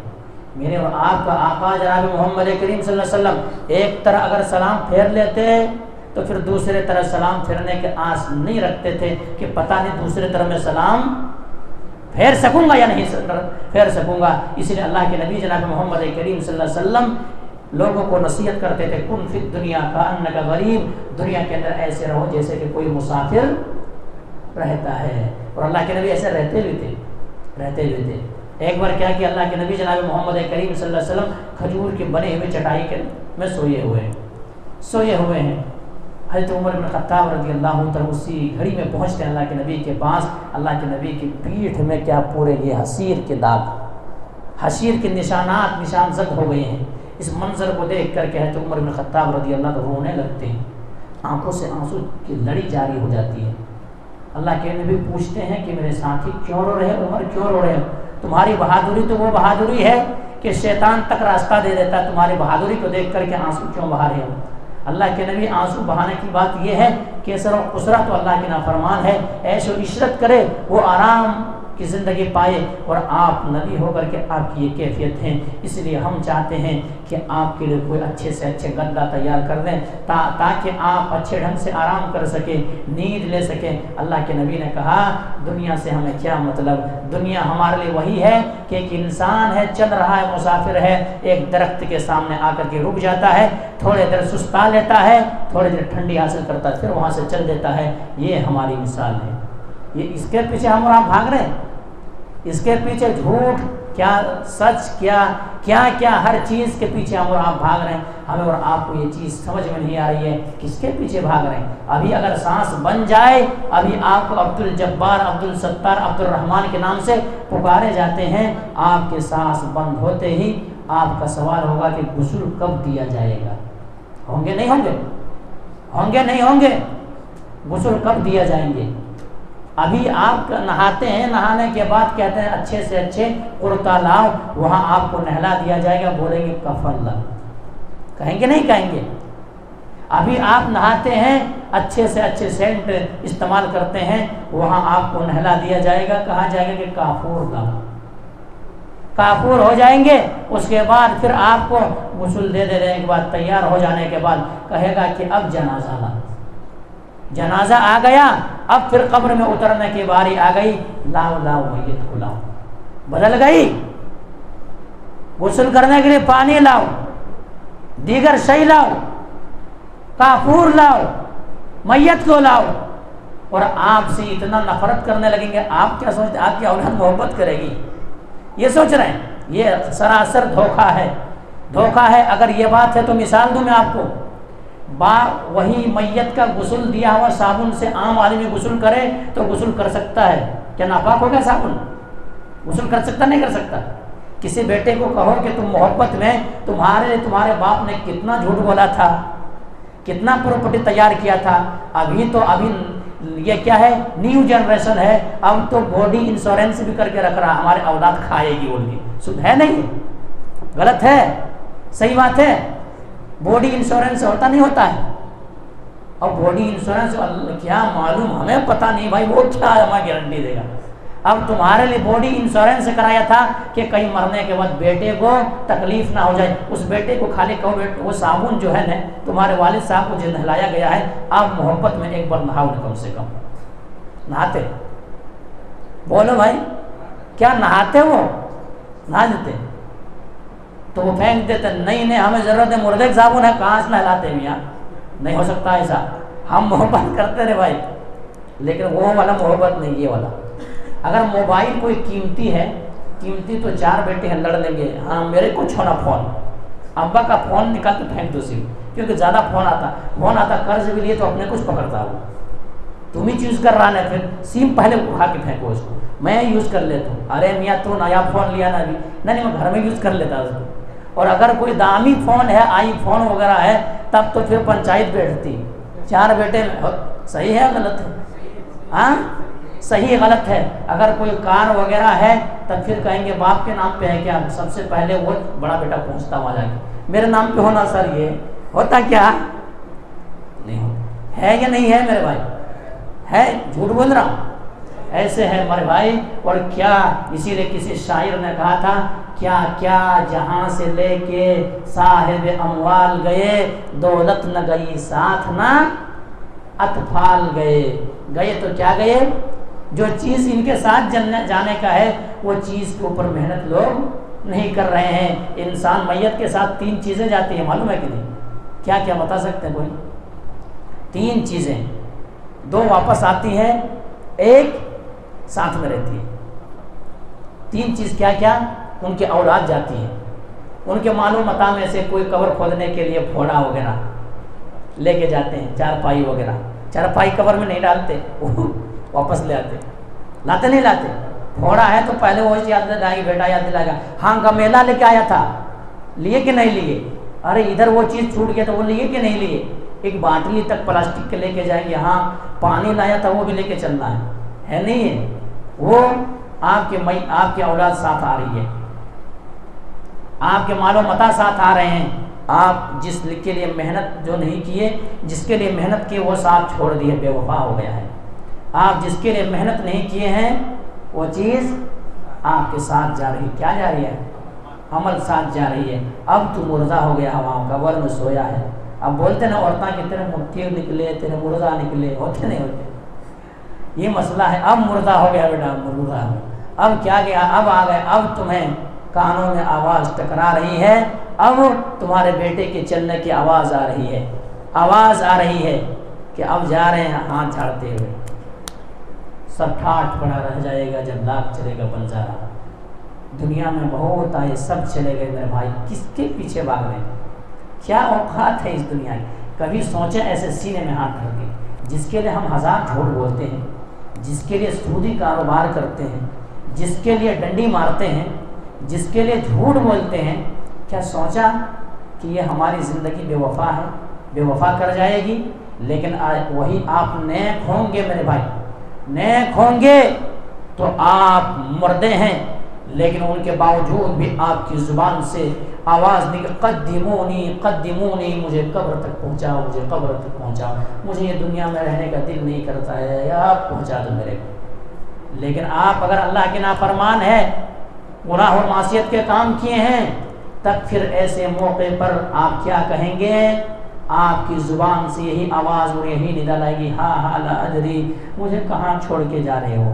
Speaker 1: میرے اور آپ کا آقا جناب محمد کریم صلی اللہ علیہ وسلم ایک طرح اگر سلام پھیر لیتے تو پھر دوسرے طرح سلام پھیرنے کے آس نہیں رکھتے تھے کہ پتہ نہیں دوسرے طرح میں سلام پھیر سکوں گا یا نہیں پھیر سکوں گا. اس لیے اللہ کے نبی جناب محمد کریم صلی اللہ علیہ وسلم لوگوں کو نصیحت کرتے تھے کن فی الدنیا کأنک غریب، دنیا کے اندر ایسے رہو جیسے کہ کوئی مسافر رہتا ہے. اور اللہ کے نبی ایسے رہتے بھی تھے. ایک بار کیا کہ اللہ کے نبی جناب محمد کریم صلی اللہ علیہ وسلم کھجور کے بنے ہوئے چٹائی کے میں سوئے ہوئے ہیں. حضرت عمر بن خطاب رضی اللہ عنہ اسی گھڑی میں پہنچتے ہیں اللہ کے نبی کے پاس. اللہ کے نبی کی پیٹھ میں کیا پورے یہ حسیر کے داغ، حسیر کے نشان زد ہو گئے ہیں. اس منظر کو دیکھ کر کے حضرت عمر بن خطاب رضی اللہ عنہ رونے لگتے ہیں، آنکھوں سے آنسو کی لڑی جاری ہو جاتی ہے. اللہ کے نبی پوچھتے ہیں کہ میرے ساتھی کیوں رو رہے، عمر کیوں رو رہے ہو؟ تمہاری بہادری تو وہ بہادری ہے کہ شیطان تک راستہ دے دیتا ہے، تمہاری بہادری کو دیکھ کر کے آنسو کیوں بہا رہے ہو؟ اللہ کے نبی آنسو بہانے کی بات یہ ہے کہ کیسر و خسرہ تو اللہ کی نافرمان ہے، عیش و عشرت کرے، وہ آرام کی زندگی پائے، اور آپ نبی ہو کر کے آپ کی یہ کیفیت ہے. اس لیے ہم چاہتے ہیں کہ آپ کے لیے کوئی اچھے سے اچھے گدا تیار کر دیں تاکہ آپ اچھے ڈھنگ سے آرام کر سکیں، نیند لے سکیں. اللہ کے نبی نے کہا دنیا سے ہمیں کیا مطلب، دنیا ہمارے لیے وہی ہے کہ ایک انسان ہے، چل رہا ہے، مسافر ہے، ایک درخت کے سامنے آ کر کے رک جاتا ہے، تھوڑے دیر سستا لیتا ہے، تھوڑے دیر ٹھنڈی حاصل کرتا ہے، پھر وہاں سے چل دیتا ہے. یہ ہماری مثال ہے. یہ اس کے پیچھے ہم اور آپ بھاگ رہے ہیں، اس کے پیچھے جھوٹ کیا سچ کیا ہر چیز کے پیچھے ہم اور آپ بھاگ رہے ہیں. ہمیں اور آپ کو یہ چیز سمجھ میں نہیں آ رہی ہے کس کے پیچھے بھاگ رہے ہیں. ابھی اگر سانس بن جائے، ابھی آپ کو عبد الجبار، عبد الستار، عبد الرحمن کے نام سے پکارے جاتے ہیں. آپ کے سانس بند ہوتے ہی آپ کا سوال ہوگا کہ غسل کب دیا جائے گا؟ ہوں گے نہیں ہوں گے غسل کب دیا جائیں گے؟ ابھی آپ نہاتے ہیں، نہانے کے بعد کہتے ہیں اچھے سے اچھے کرتا لاؤ، وہاں آپ کو نہلا دیا جائے گا، بولیں گے کفن لا، کہیں گے نہیں کہیں گے؟ ابھی آپ نہاتے ہیں، اچھے سے اچھے سینٹ استعمال کرتے ہیں، وہاں آپ کو نہلا دیا جائے گا، کہا جائے گا کہ کافور لاؤ، کافور ہو جائیں گے. اس کے بعد پھر آپ کو غسل دے دینے کے بعد، تیار ہو جانے کے بعد کہے گا کہ اب جنازہ لا، جنازہ آ گیا، اب پھر قبر میں اترنے کی باری آ گئی، لاؤ میت کو لاؤ، بدل گئی. غسل کرنے کے لیے پانی لاؤ، دیگر شے لاؤ، کافور لاؤ، میت کو لاؤ، اور آپ سے اتنا نفرت کرنے لگیں گے. آپ کیا سوچتے ہیں؟ آپ کی اولاد محبت کرے گی؟ یہ سوچ رہے ہیں؟ یہ سراسر دھوکہ ہے. اگر یہ بات ہے تو مثال دوں میں آپ کو. وہی میت کا غسل دیا ہوا صابن سے عام آدمی غسل کرے تو غسل کر سکتا ہے کیا؟ ناپاک ہو گیا صابن؟ غسل کر سکتا نہیں کر سکتا؟ کسی بیٹے کو کہو کہ تم محبت میں تمہارے باپ نے کتنا جھوٹ بولا تھا، کتنا پراپرٹی تیار کیا تھا. ابھی یہ کیا ہے, نیو جنریشن ہے, اب تو باڈی انشورنس بھی کر کے رکھ رہا, ہمارے اولاد کھائے گی بول کے. ہے نہیں, غلط ہے, صحیح بات ہے. باڈی انشورنس ہوتا نہیں ہوتا ہے. اور باڈی انشورنس کیا معلوم, ہمیں پتہ نہیں بھائی وہ کیا ہمیں گارنٹی دے گا. اب تمہارے لیے باڈی انشورنس کرایا تھا کہ کہیں مرنے کے بعد بیٹے کو تکلیف نہ ہو جائے. اس بیٹے کو خالی کہو وہ صابن جو ہے نا تمہارے والد صاحب کو جو نہلایا گیا ہے, آپ محبت میں ایک بار نہاؤ کم سے کم. نہاتے؟ بولو بھائی, کیا نہاتے وہ؟ نہا دیتے تو وہ پھینک دیتے. نہیں ہمیں ضرورت ہے مردے کا صابن ہے, کہاں سے نہلاتے میاں؟ نہیں ہو سکتا ایسا. ہم محبت کرتے رہے بھائی, لیکن وہ والا محبت نہیں, یہ والا. اگر موبائل کوئی قیمتی ہے, قیمتی تو 4 بیٹے ہیں لڑ لیں گے, ہاں میرے کو چھوڑا فون, ابا کا فون نکال کے پھینک دو سیم, کیونکہ زیادہ فون آتا قرض بھی لیے تو اپنے کچھ پکڑتا ہو, تم ہی چیز کر رہا ہے, پھر سیم پہلے اٹھا کے پھینکو اس کو, میں یوز کر لیتا ہوں. ارے میاں تو نیا فون لیا نا ابھی, نہیں میں گھر میں یوز کر لیتا اس کو. اور اگر کوئی دامی فون ہے, آئی فون وغیرہ ہے, تب تو پھر پنچایت بیٹھتی. 4 بیٹے صحیح ہے غلط ہے؟ ہاں صحیح غلط ہے. اگر کوئی کار وغیرہ ہے تب پھر کہیں گے باپ کے نام پہ ہے کیا, سب سے پہلے وہ بڑا بیٹا پہنچتا وہاں جا کے میرے نام پہ ہونا. سر یہ ہوتا کیا نہیں ہوتا ہے یا نہیں ہے میرے بھائی؟ ہے, جھوٹ بول رہا ہوں, ایسے ہے میرے بھائی. اور کیا, اسی لیے کسی شاعر نے کہا تھا, کیا کیا جہاں سے لے کے صاحب اموال گئے, دولت نہ گئی ساتھ نہ اطفال گئے تو کیا گئے, جو چیز ان کے ساتھ جانے کا ہے وہ چیز کے اوپر محنت لوگ نہیں کر رہے ہیں. انسان میت کے ساتھ 3 چیزیں جاتی ہیں, معلوم ہے کہ نہیں؟ کیا کیا بتا سکتے ہیں کوئی؟ 3 چیزیں, 2 واپس آتی ہیں, 1 ساتھ میں رہتی ہے. 3 چیز کیا کیا؟ ان کے اولاد جاتی ہیں, ان کے معلوم متا میں سے کوئی قبر کھودنے کے لیے پھوڑا وغیرہ لے کے جاتے ہیں, چارپائی وغیرہ. چارپائی قبر میں نہیں ڈالتے, واپس لے آتے. لاتے نہیں لاتے؟ پھوڑا ہے تو پہلے وہ یاد دلائے گا, بیٹا یاد دلائے گا, ہاں گمیلا لے کے آیا تھا, لیے کہ نہیں لیے؟ ارے ادھر وہ چیز چھوٹ گیا تو وہ لیے کہ نہیں لیے؟ ایک باٹلی تک پلاسٹک کے لے کے جائیں گے, ہاں پانی لایا تھا وہ بھی لے کے چلنا ہے نہیں ہے؟ وہ آپ کے اولاد ساتھ آ رہی ہے, آپ کے مال و متا ساتھ آ رہے ہیں. آپ جس کے لیے محنت جو نہیں کیے, جس کے لیے محنت کی وہ ساتھ چھوڑ دیے, بے وفا ہو گیا ہے. آپ جس کے لیے محنت نہیں کیے ہیں وہ چیز آپ کے ساتھ جا رہی. کیا جا رہی ہے؟ عمل ساتھ جا رہی ہے. اب تو مردہ ہو گیا, ہواؤں کا ور میں سویا ہے. اب بولتے نا عورتیں کہ تیرے مٹھی نکلے, تیرے مردہ نکلے, ہوتے نہیں ہوتے؟ یہ مسئلہ ہے. اب مردہ ہو گیا بیٹا, مردہ ہو. اب کیا گیا, اب آ گئے, اب تمہیں کانوں میں آواز ٹکرا رہی ہے, اب تمہارے بیٹے کے چلنے کی آواز آ رہی ہے, آواز آ رہی ہے کہ اب جا رہے ہیں ہاتھ جھاڑتے ہوئے. سب ٹھاٹ پڑا رہ جائے گا جب لاکھ چلے گا بنجارا. دنیا میں بہت آئے, سب چلے گئے میرے بھائی, کس کے پیچھے بھاگ رہے ہیں؟ کیا اوقات ہے اس دنیا کی؟ کبھی سوچیں ایسے سینے میں ہاتھ رکھ کے, جس کے لیے ہم 1000 جھوٹ بولتے ہیں, جس کے لیے سودی کاروبار کرتے ہیں, جس کے لیے ڈنڈی مارتے ہیں, جس کے لیے جھوٹ بولتے ہیں, کیا سوچا کہ یہ ہماری زندگی بے وفا ہے, بے وفا کر جائے گی؟ لیکن وہی آپ نیک ہوں گے میرے بھائی, نیک ہوں گے تو آپ مردے ہیں, لیکن ان کے باوجود بھی آپ کی زبان سے آواز نکل, قدمونی قدمونی, مجھے قبر تک پہنچاؤ, مجھے قبر تک پہنچاؤ, مجھے یہ دنیا میں رہنے کا دل نہیں کرتا ہے, آپ پہنچا دو میرے کو. لیکن آپ اگر اللہ کے نافرمان ہے, گناہ اور معصیت کے کام کیے ہیں, تب پھر ایسے موقع پر آپ کیا کہیں گے؟ آپ کی زبان سے یہی آواز اور یہی ندا لائے گی, ہاں ہاں لا ادری, مجھے کہاں چھوڑ کے جا رہے ہو,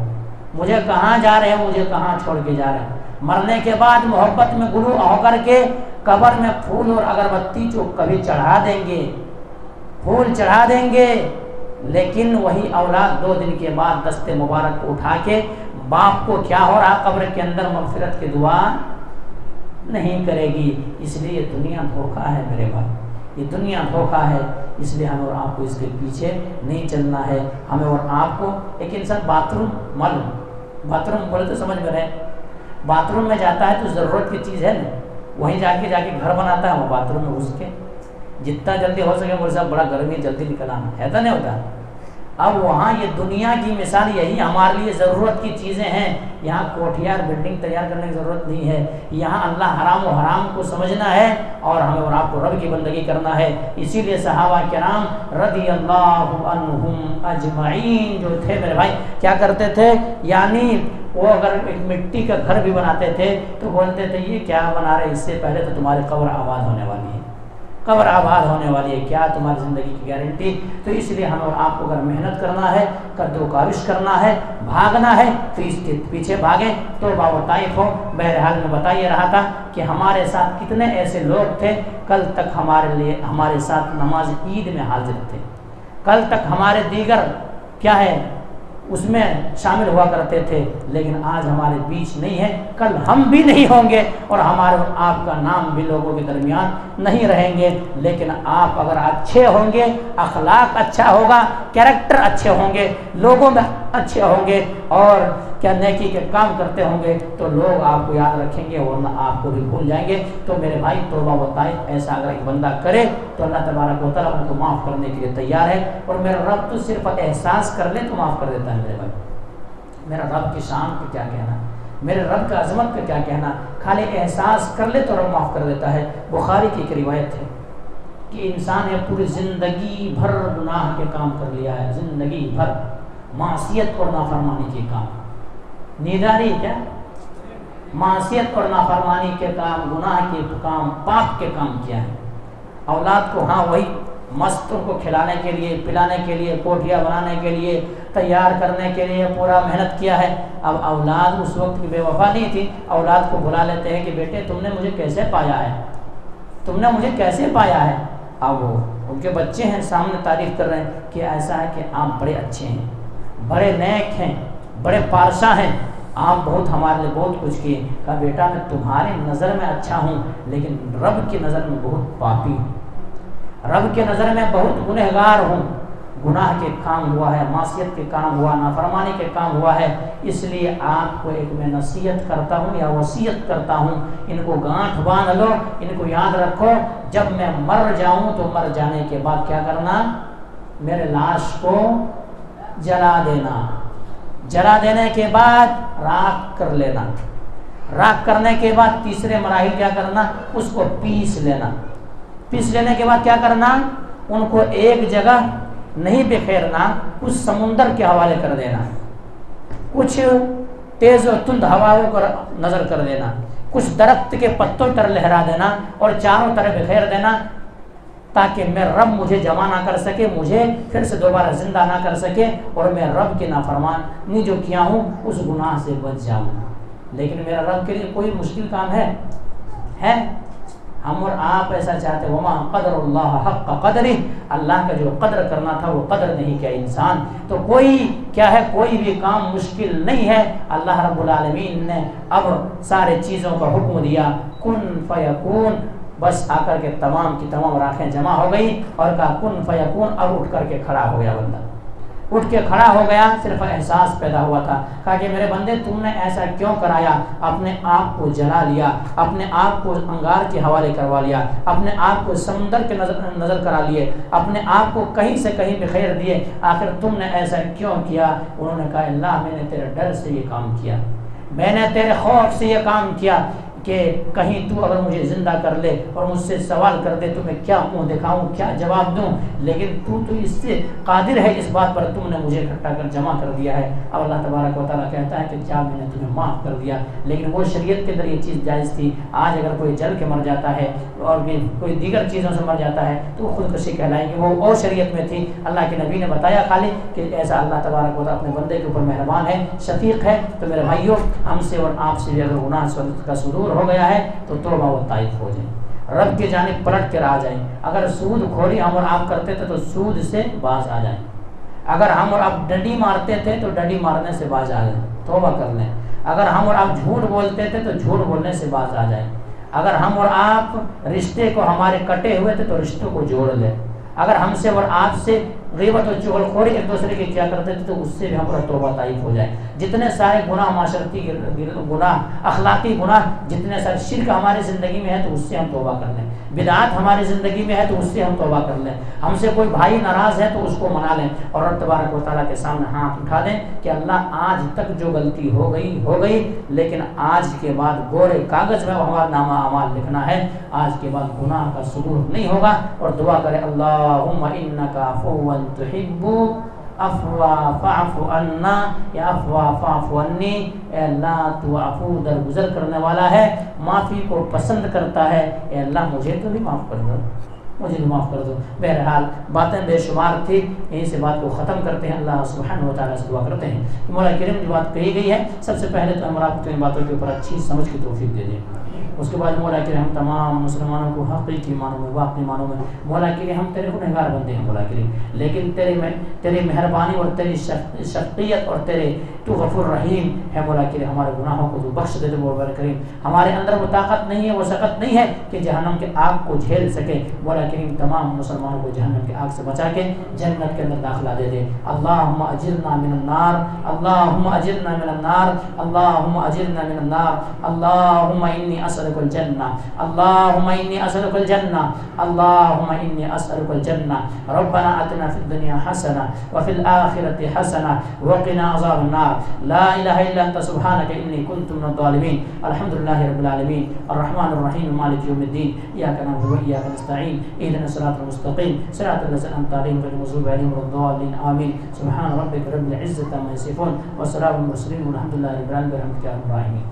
Speaker 1: مجھے کہاں جا رہے ہو, مجھے کہاں چھوڑ کے جا رہے ہو. مرنے کے بعد محبت میں گلو ہو کر کے قبر میں پھول اور اگربتی جو کبھی چڑھا دیں گے, پھول چڑھا دیں گے, لیکن وہی اولاد 2 دن کے بعد دست مبارک کو اٹھا کے باپ کو کیا ہو رہا قبر کے اندر مغفرت کی دعا نہیں کرے گی. اس لیے یہ دنیا دھوکہ ہے میرے بھائی, یہ دنیا دھوکہ ہے. اس لیے ہمیں اور آپ کو اس کے پیچھے نہیں چلنا ہے. ہمیں اور آپ کو, ایک انسان باتھ روم, معلوم باتھ روم بولے تو سمجھ میں رہے, باتھ روم میں جاتا ہے تو ضرورت کی چیز ہے نا, وہیں جا کے گھر بناتا ہے, وہ باتھ روم میں گھس کے جتنا جلدی ہو سکے مولوی صاحب بڑا گرمی جلدی نکل آنا ہے تو نہیں ہوتا. اب وہاں یہ دنیا کی مثال یہی ہمارے لیے ضرورت کی چیزیں ہیں. یہاں کوٹھیار بلڈنگ تیار کرنے کی ضرورت نہیں ہے. یہاں اللہ حرام و حرام کو سمجھنا ہے اور ہمیں اور آپ کو رب کی بندگی کرنا ہے. اسی لیے صحابہ کرام رضی اللہ عنہم اجمعین جو تھے میرے بھائی کیا کرتے تھے, یعنی وہ اگر ایک مٹی کا گھر بھی بناتے تھے تو بولتے تھے یہ کیا بنا رہے, اس سے پہلے تو تمہاری قبر آباد ہونے والی ہے, قبر آباد ہونے والی ہے, کیا تمہاری زندگی کی گارنٹی. تو اس لیے ہم اور آپ کو اگر محنت کرنا ہے, قد و کاوش کرنا ہے, بھاگنا ہے تو اس کے پیچھے بھاگیں. توبہ و طائف ہو. بہرحال میں بتا یہ رہا تھا کہ ہمارے ساتھ کتنے ایسے لوگ تھے کل تک ہمارے ساتھ نماز عید میں حاضر تھے, کل تک ہمارے دیگر کیا ہے اس میں شامل ہوا کرتے تھے, لیکن آج ہمارے بیچ نہیں ہے, کل ہم بھی نہیں ہوں گے اور ہمارے آپ کا نام بھی لوگوں کے درمیان نہیں رہیں گے. لیکن آپ اگر اچھے ہوں گے, اخلاق اچھا ہوگا, کیریکٹر اچھے ہوں گے, لوگوں میں اچھے ہوں گے اور کیا نیکی کے کام کرتے ہوں گے تو لوگ آپ کو یاد رکھیں گے ورنہ آپ کو بھی بھول جائیں گے. تو میرے بھائی توبہ و طائف ایسا اگر ایک بندہ کرے تو اللہ تبارک و تعالیٰ ان کو معاف کرنے کے لیے تیار ہے. اور میرا رب تو صرف احساس کر لے تو معاف کر دیتا ہے. میرے بھائی میرا رب کی شان کو کیا کہنا, میرے رب کا عظمت کا کیا کہنا, خالی احساس کر لے تو رب معاف کر دیتا ہے. بخاری کی ایک روایت ہے کہ انسان نے پوری زندگی بھر گناہ کے کام کر لیا ہے, زندگی بھر معصیت اور نافرمانی کے کام, نیداری کیا معصیت اور نافرمانی کے کام, گناہ کے کام, پاپ کے کام کیا ہے. اولاد کو ہاں وہی مستوں کو کھلانے کے لیے, پلانے کے لیے, کوٹھیاں بنانے کے لیے, تیار کرنے کے لیے پورا محنت کیا ہے. اب اولاد اس وقت کی بے وفا نہیں تھی, اولاد کو بلا لیتے ہیں کہ بیٹے تم نے مجھے کیسے پایا ہے, تم نے مجھے کیسے پایا ہے. اب وہ ان کے بچے ہیں سامنے تعریف کر رہے ہیں کہ ایسا ہے کہ آپ بڑے اچھے ہیں, بڑے نیک ہیں, بڑے پارسا ہیں, آپ بہت ہمارے لیے بہت کچھ کیے. کہا بیٹا میں تمہاری نظر میں اچھا ہوں لیکن رب کی نظر میں بہت پاپی ہوں, رب کے نظر میں بہت گنہگار ہوں. گناہ کے کام ہوا ہے, معصیت کے کام ہوا, نافرمانی کے کام ہوا ہے. اس لیے آپ کو ایک میں نصیحت کرتا ہوں یا وصیت کرتا ہوں, ان کو گانٹھ باندھ لو, ان کو یاد رکھو. جب میں مر جاؤں تو مر جانے کے بعد کیا کرنا, میرے لاش کو جلا دینا, جلا دینے کے بعد راکھ کر لینا, راکھ کرنے کے بعد تیسرے مراحل کیا کرنا, اس کو پیس لینا, پیس لینے کے بعد کیا کرنا, ان کو ایک جگہ نہیں بکھیرنا, کچھ سمندر کے حوالے کر دینا, کچھ تیز و تند ہواؤں کو نظر کر دینا, کچھ درخت کے پتوں پر لہرا دینا اور چاروں طرف بکھیر دینا تاکہ میں رب مجھے جمع نہ کر سکے, مجھے پھر سے دوبارہ زندہ نہ کر سکے اور میں رب کی نافرمانی جو کیا ہوں اس گناہ سے بچ جاؤں. لیکن میرا رب کے لیے کوئی مشکل کام ہے؟ ہم اور آپ ایسا چاہتے ہیں وما قدر اللہ حق قدرہ, اللہ کا جو قدر کرنا تھا وہ قدر نہیں کیا انسان. تو کوئی کیا ہے, کوئی بھی کام مشکل نہیں ہے. اللہ رب العالمین نے اب سارے چیزوں کا حکم دیا, کن فیکون, بس آ کر کے تمام کی تمام راکھیں جمع ہو گئی اور کہا کن فیکون, اب اٹھ کر کے کھڑا ہو گیا بندہ, اٹھ کے کھڑا ہو گیا. صرف احساس پیدا ہوا تھا, کہا کہ میرے بندے تم نے ایسا کیوں کرایا, اپنے آپ کو جلا لیا, اپنے آپ کو انگار کے حوالے کروا لیا, اپنے آپ کو سمندر کے نظر کرا لیے, اپنے آپ کو کہیں سے کہیں بخیر دیے, آخر تم نے ایسا کیوں کیا. انہوں نے کہا اللہ میں نے تیرے ڈر سے یہ کام کیا, میں نے تیرے خوف سے یہ کام کیا کہ کہیں تو اگر مجھے زندہ کر لے اور مجھ سے سوال کر دے تو میں کیا منہ دکھاؤں, کیا جواب دوں, لیکن تو اس سے قادر ہے, اس بات پر تم نے مجھے اکٹھا کر جمع کر دیا ہے. اب اللہ تبارک و تعالیٰ کہتا ہے کہ کیا میں نے تمہیں معاف کر دیا, لیکن وہ شریعت کے اندر یہ چیز جائز تھی. آج اگر کوئی جل کے مر جاتا ہے اور کوئی دیگر چیزوں سے مر جاتا ہے تو خودکشی کہلائے گی, وہ اور شریعت میں تھی. اللہ کے نبی نے بتایا خالی کہ ایسا اللہ تبارک و تعالیٰ اپنے بندے کے اوپر مہربان ہے, شفیق ہے. تو میرے بھائیوں ہم سے اور آپ سے اگر گناہ کا صدور ہو گیا ہے تو توبہ و طائف ہو جائیں, رب کی جانب پلٹ کر آ جائیں. اگر سود کھوری ہم اور آپ کرتے تھے تو سود سے باز آ جائیں. اگر ہم اور آپ ڈنڈی مارتے تھے تو ڈنڈی مارنے سے باز آ جائیں, توبہ کر لیں. اگر ہم اور آپ جھوٹ بولتے تھے تو جھوٹ بولنے سے باز آ جائیں. اگر ہم اور آپ رشتے کو ہمارے کٹے ہوئے تھے تو رشتوں کو جوڑ لیں. اگر ہم سے اور آپ سے غیبت و چغلخوری ایک دوسرے کی کیا کرتے تھے تو اس سے بھی ہمارا توبہ طائف ہو جائے. جتنے سارے گناہ معاشرتی گناہ اخلاقی گناہ جتنے سارے شرک ہماری زندگی میں ہے تو اس سے ہم توبہ کر لیں. بدعات ہماری زندگی میں ہے تو اس سے ہم توبہ کر لیں. ہم سے کوئی بھائی ناراض ہے تو اس کو منا لیں اور رب تبارک و تعالیٰ کے سامنے ہاتھ اٹھا دیں کہ اللہ آج تک جو غلطی ہو گئی لیکن آج کے بعد گورے کاغذ میں ہمارا نامہ اعمال لکھنا ہے. آج کے بعد گناہ کا صدور نہیں ہوگا اور دعا کرے اللہم انک عفو تحب افوا فاعف عنا یا افوا فاعف عنی. اے اللہ تو عفو درگزر کرنے والا ہے, معافی کو پسند کرتا ہے. اے اللہ مجھے تو بھی معاف کر دو, مجھے بھی معاف کر دو. بہرحال باتیں بے شمار تھی, یہیں سے بات کو ختم کرتے ہیں. اللہ سبحانہ و تعالیٰ سے دعا کرتے ہیں کہ مولا کریم جو بات کہی گئی ہے سب سے پہلے تو ہمارا ان باتوں کے اوپر اچھی سمجھ کی توفیق دے دیں. اس کے بعد مولا کریم ہم تمام مسلمانوں کو حقیقی معنوں میں واقعی معنوں میں مولا کریم ہم تیرے گنہگار بندے ہیں مولا کریم, لیکن تیری مہربانی اور تیری شفقیت اور تو غفور رحیم ہے مولا کریم. ہمارے گناہوں کو تو بخش دے دے مولا کریم. ہمارے اندر وہ طاقت نہیں ہے, وہ سخت نہیں ہے کہ جہنم کے آگ کو جھیل سکے. مولا کریم تمام مسلمانوں کو جہنم کے آگ سے بچا کے جنت کے اندر داخلہ دے دے. اللہم اجرنا من النار, اللہم اجرنا من النار, اللہم اجرنا من النار. اللہم انی اسألک الجنہ, اللہم انی اسألک الجنہ, اللہم انی اسألک الجنہ. ربنا آتنا فی الدنیا حسنہ وفی الآخرۃ حسنہ وقنا عذاب النار. لا الہ الا انت سبحانک انی کنت من الظالمین. الحمدللہ رب العالمین الرحمن الرحیم مالک یوم الدین. ایاک نعبد و ایاک نستعین اهدنا الصراط المستقیم صراط الذین انعمت علیہم غیر المغضوب علیہم ولا الضالین آمین. سبحان ربک رب العزة عما یصفون وسلام على المرسلین والحمد للہ رب العالمین برحمتک یا ارحم الراحمین.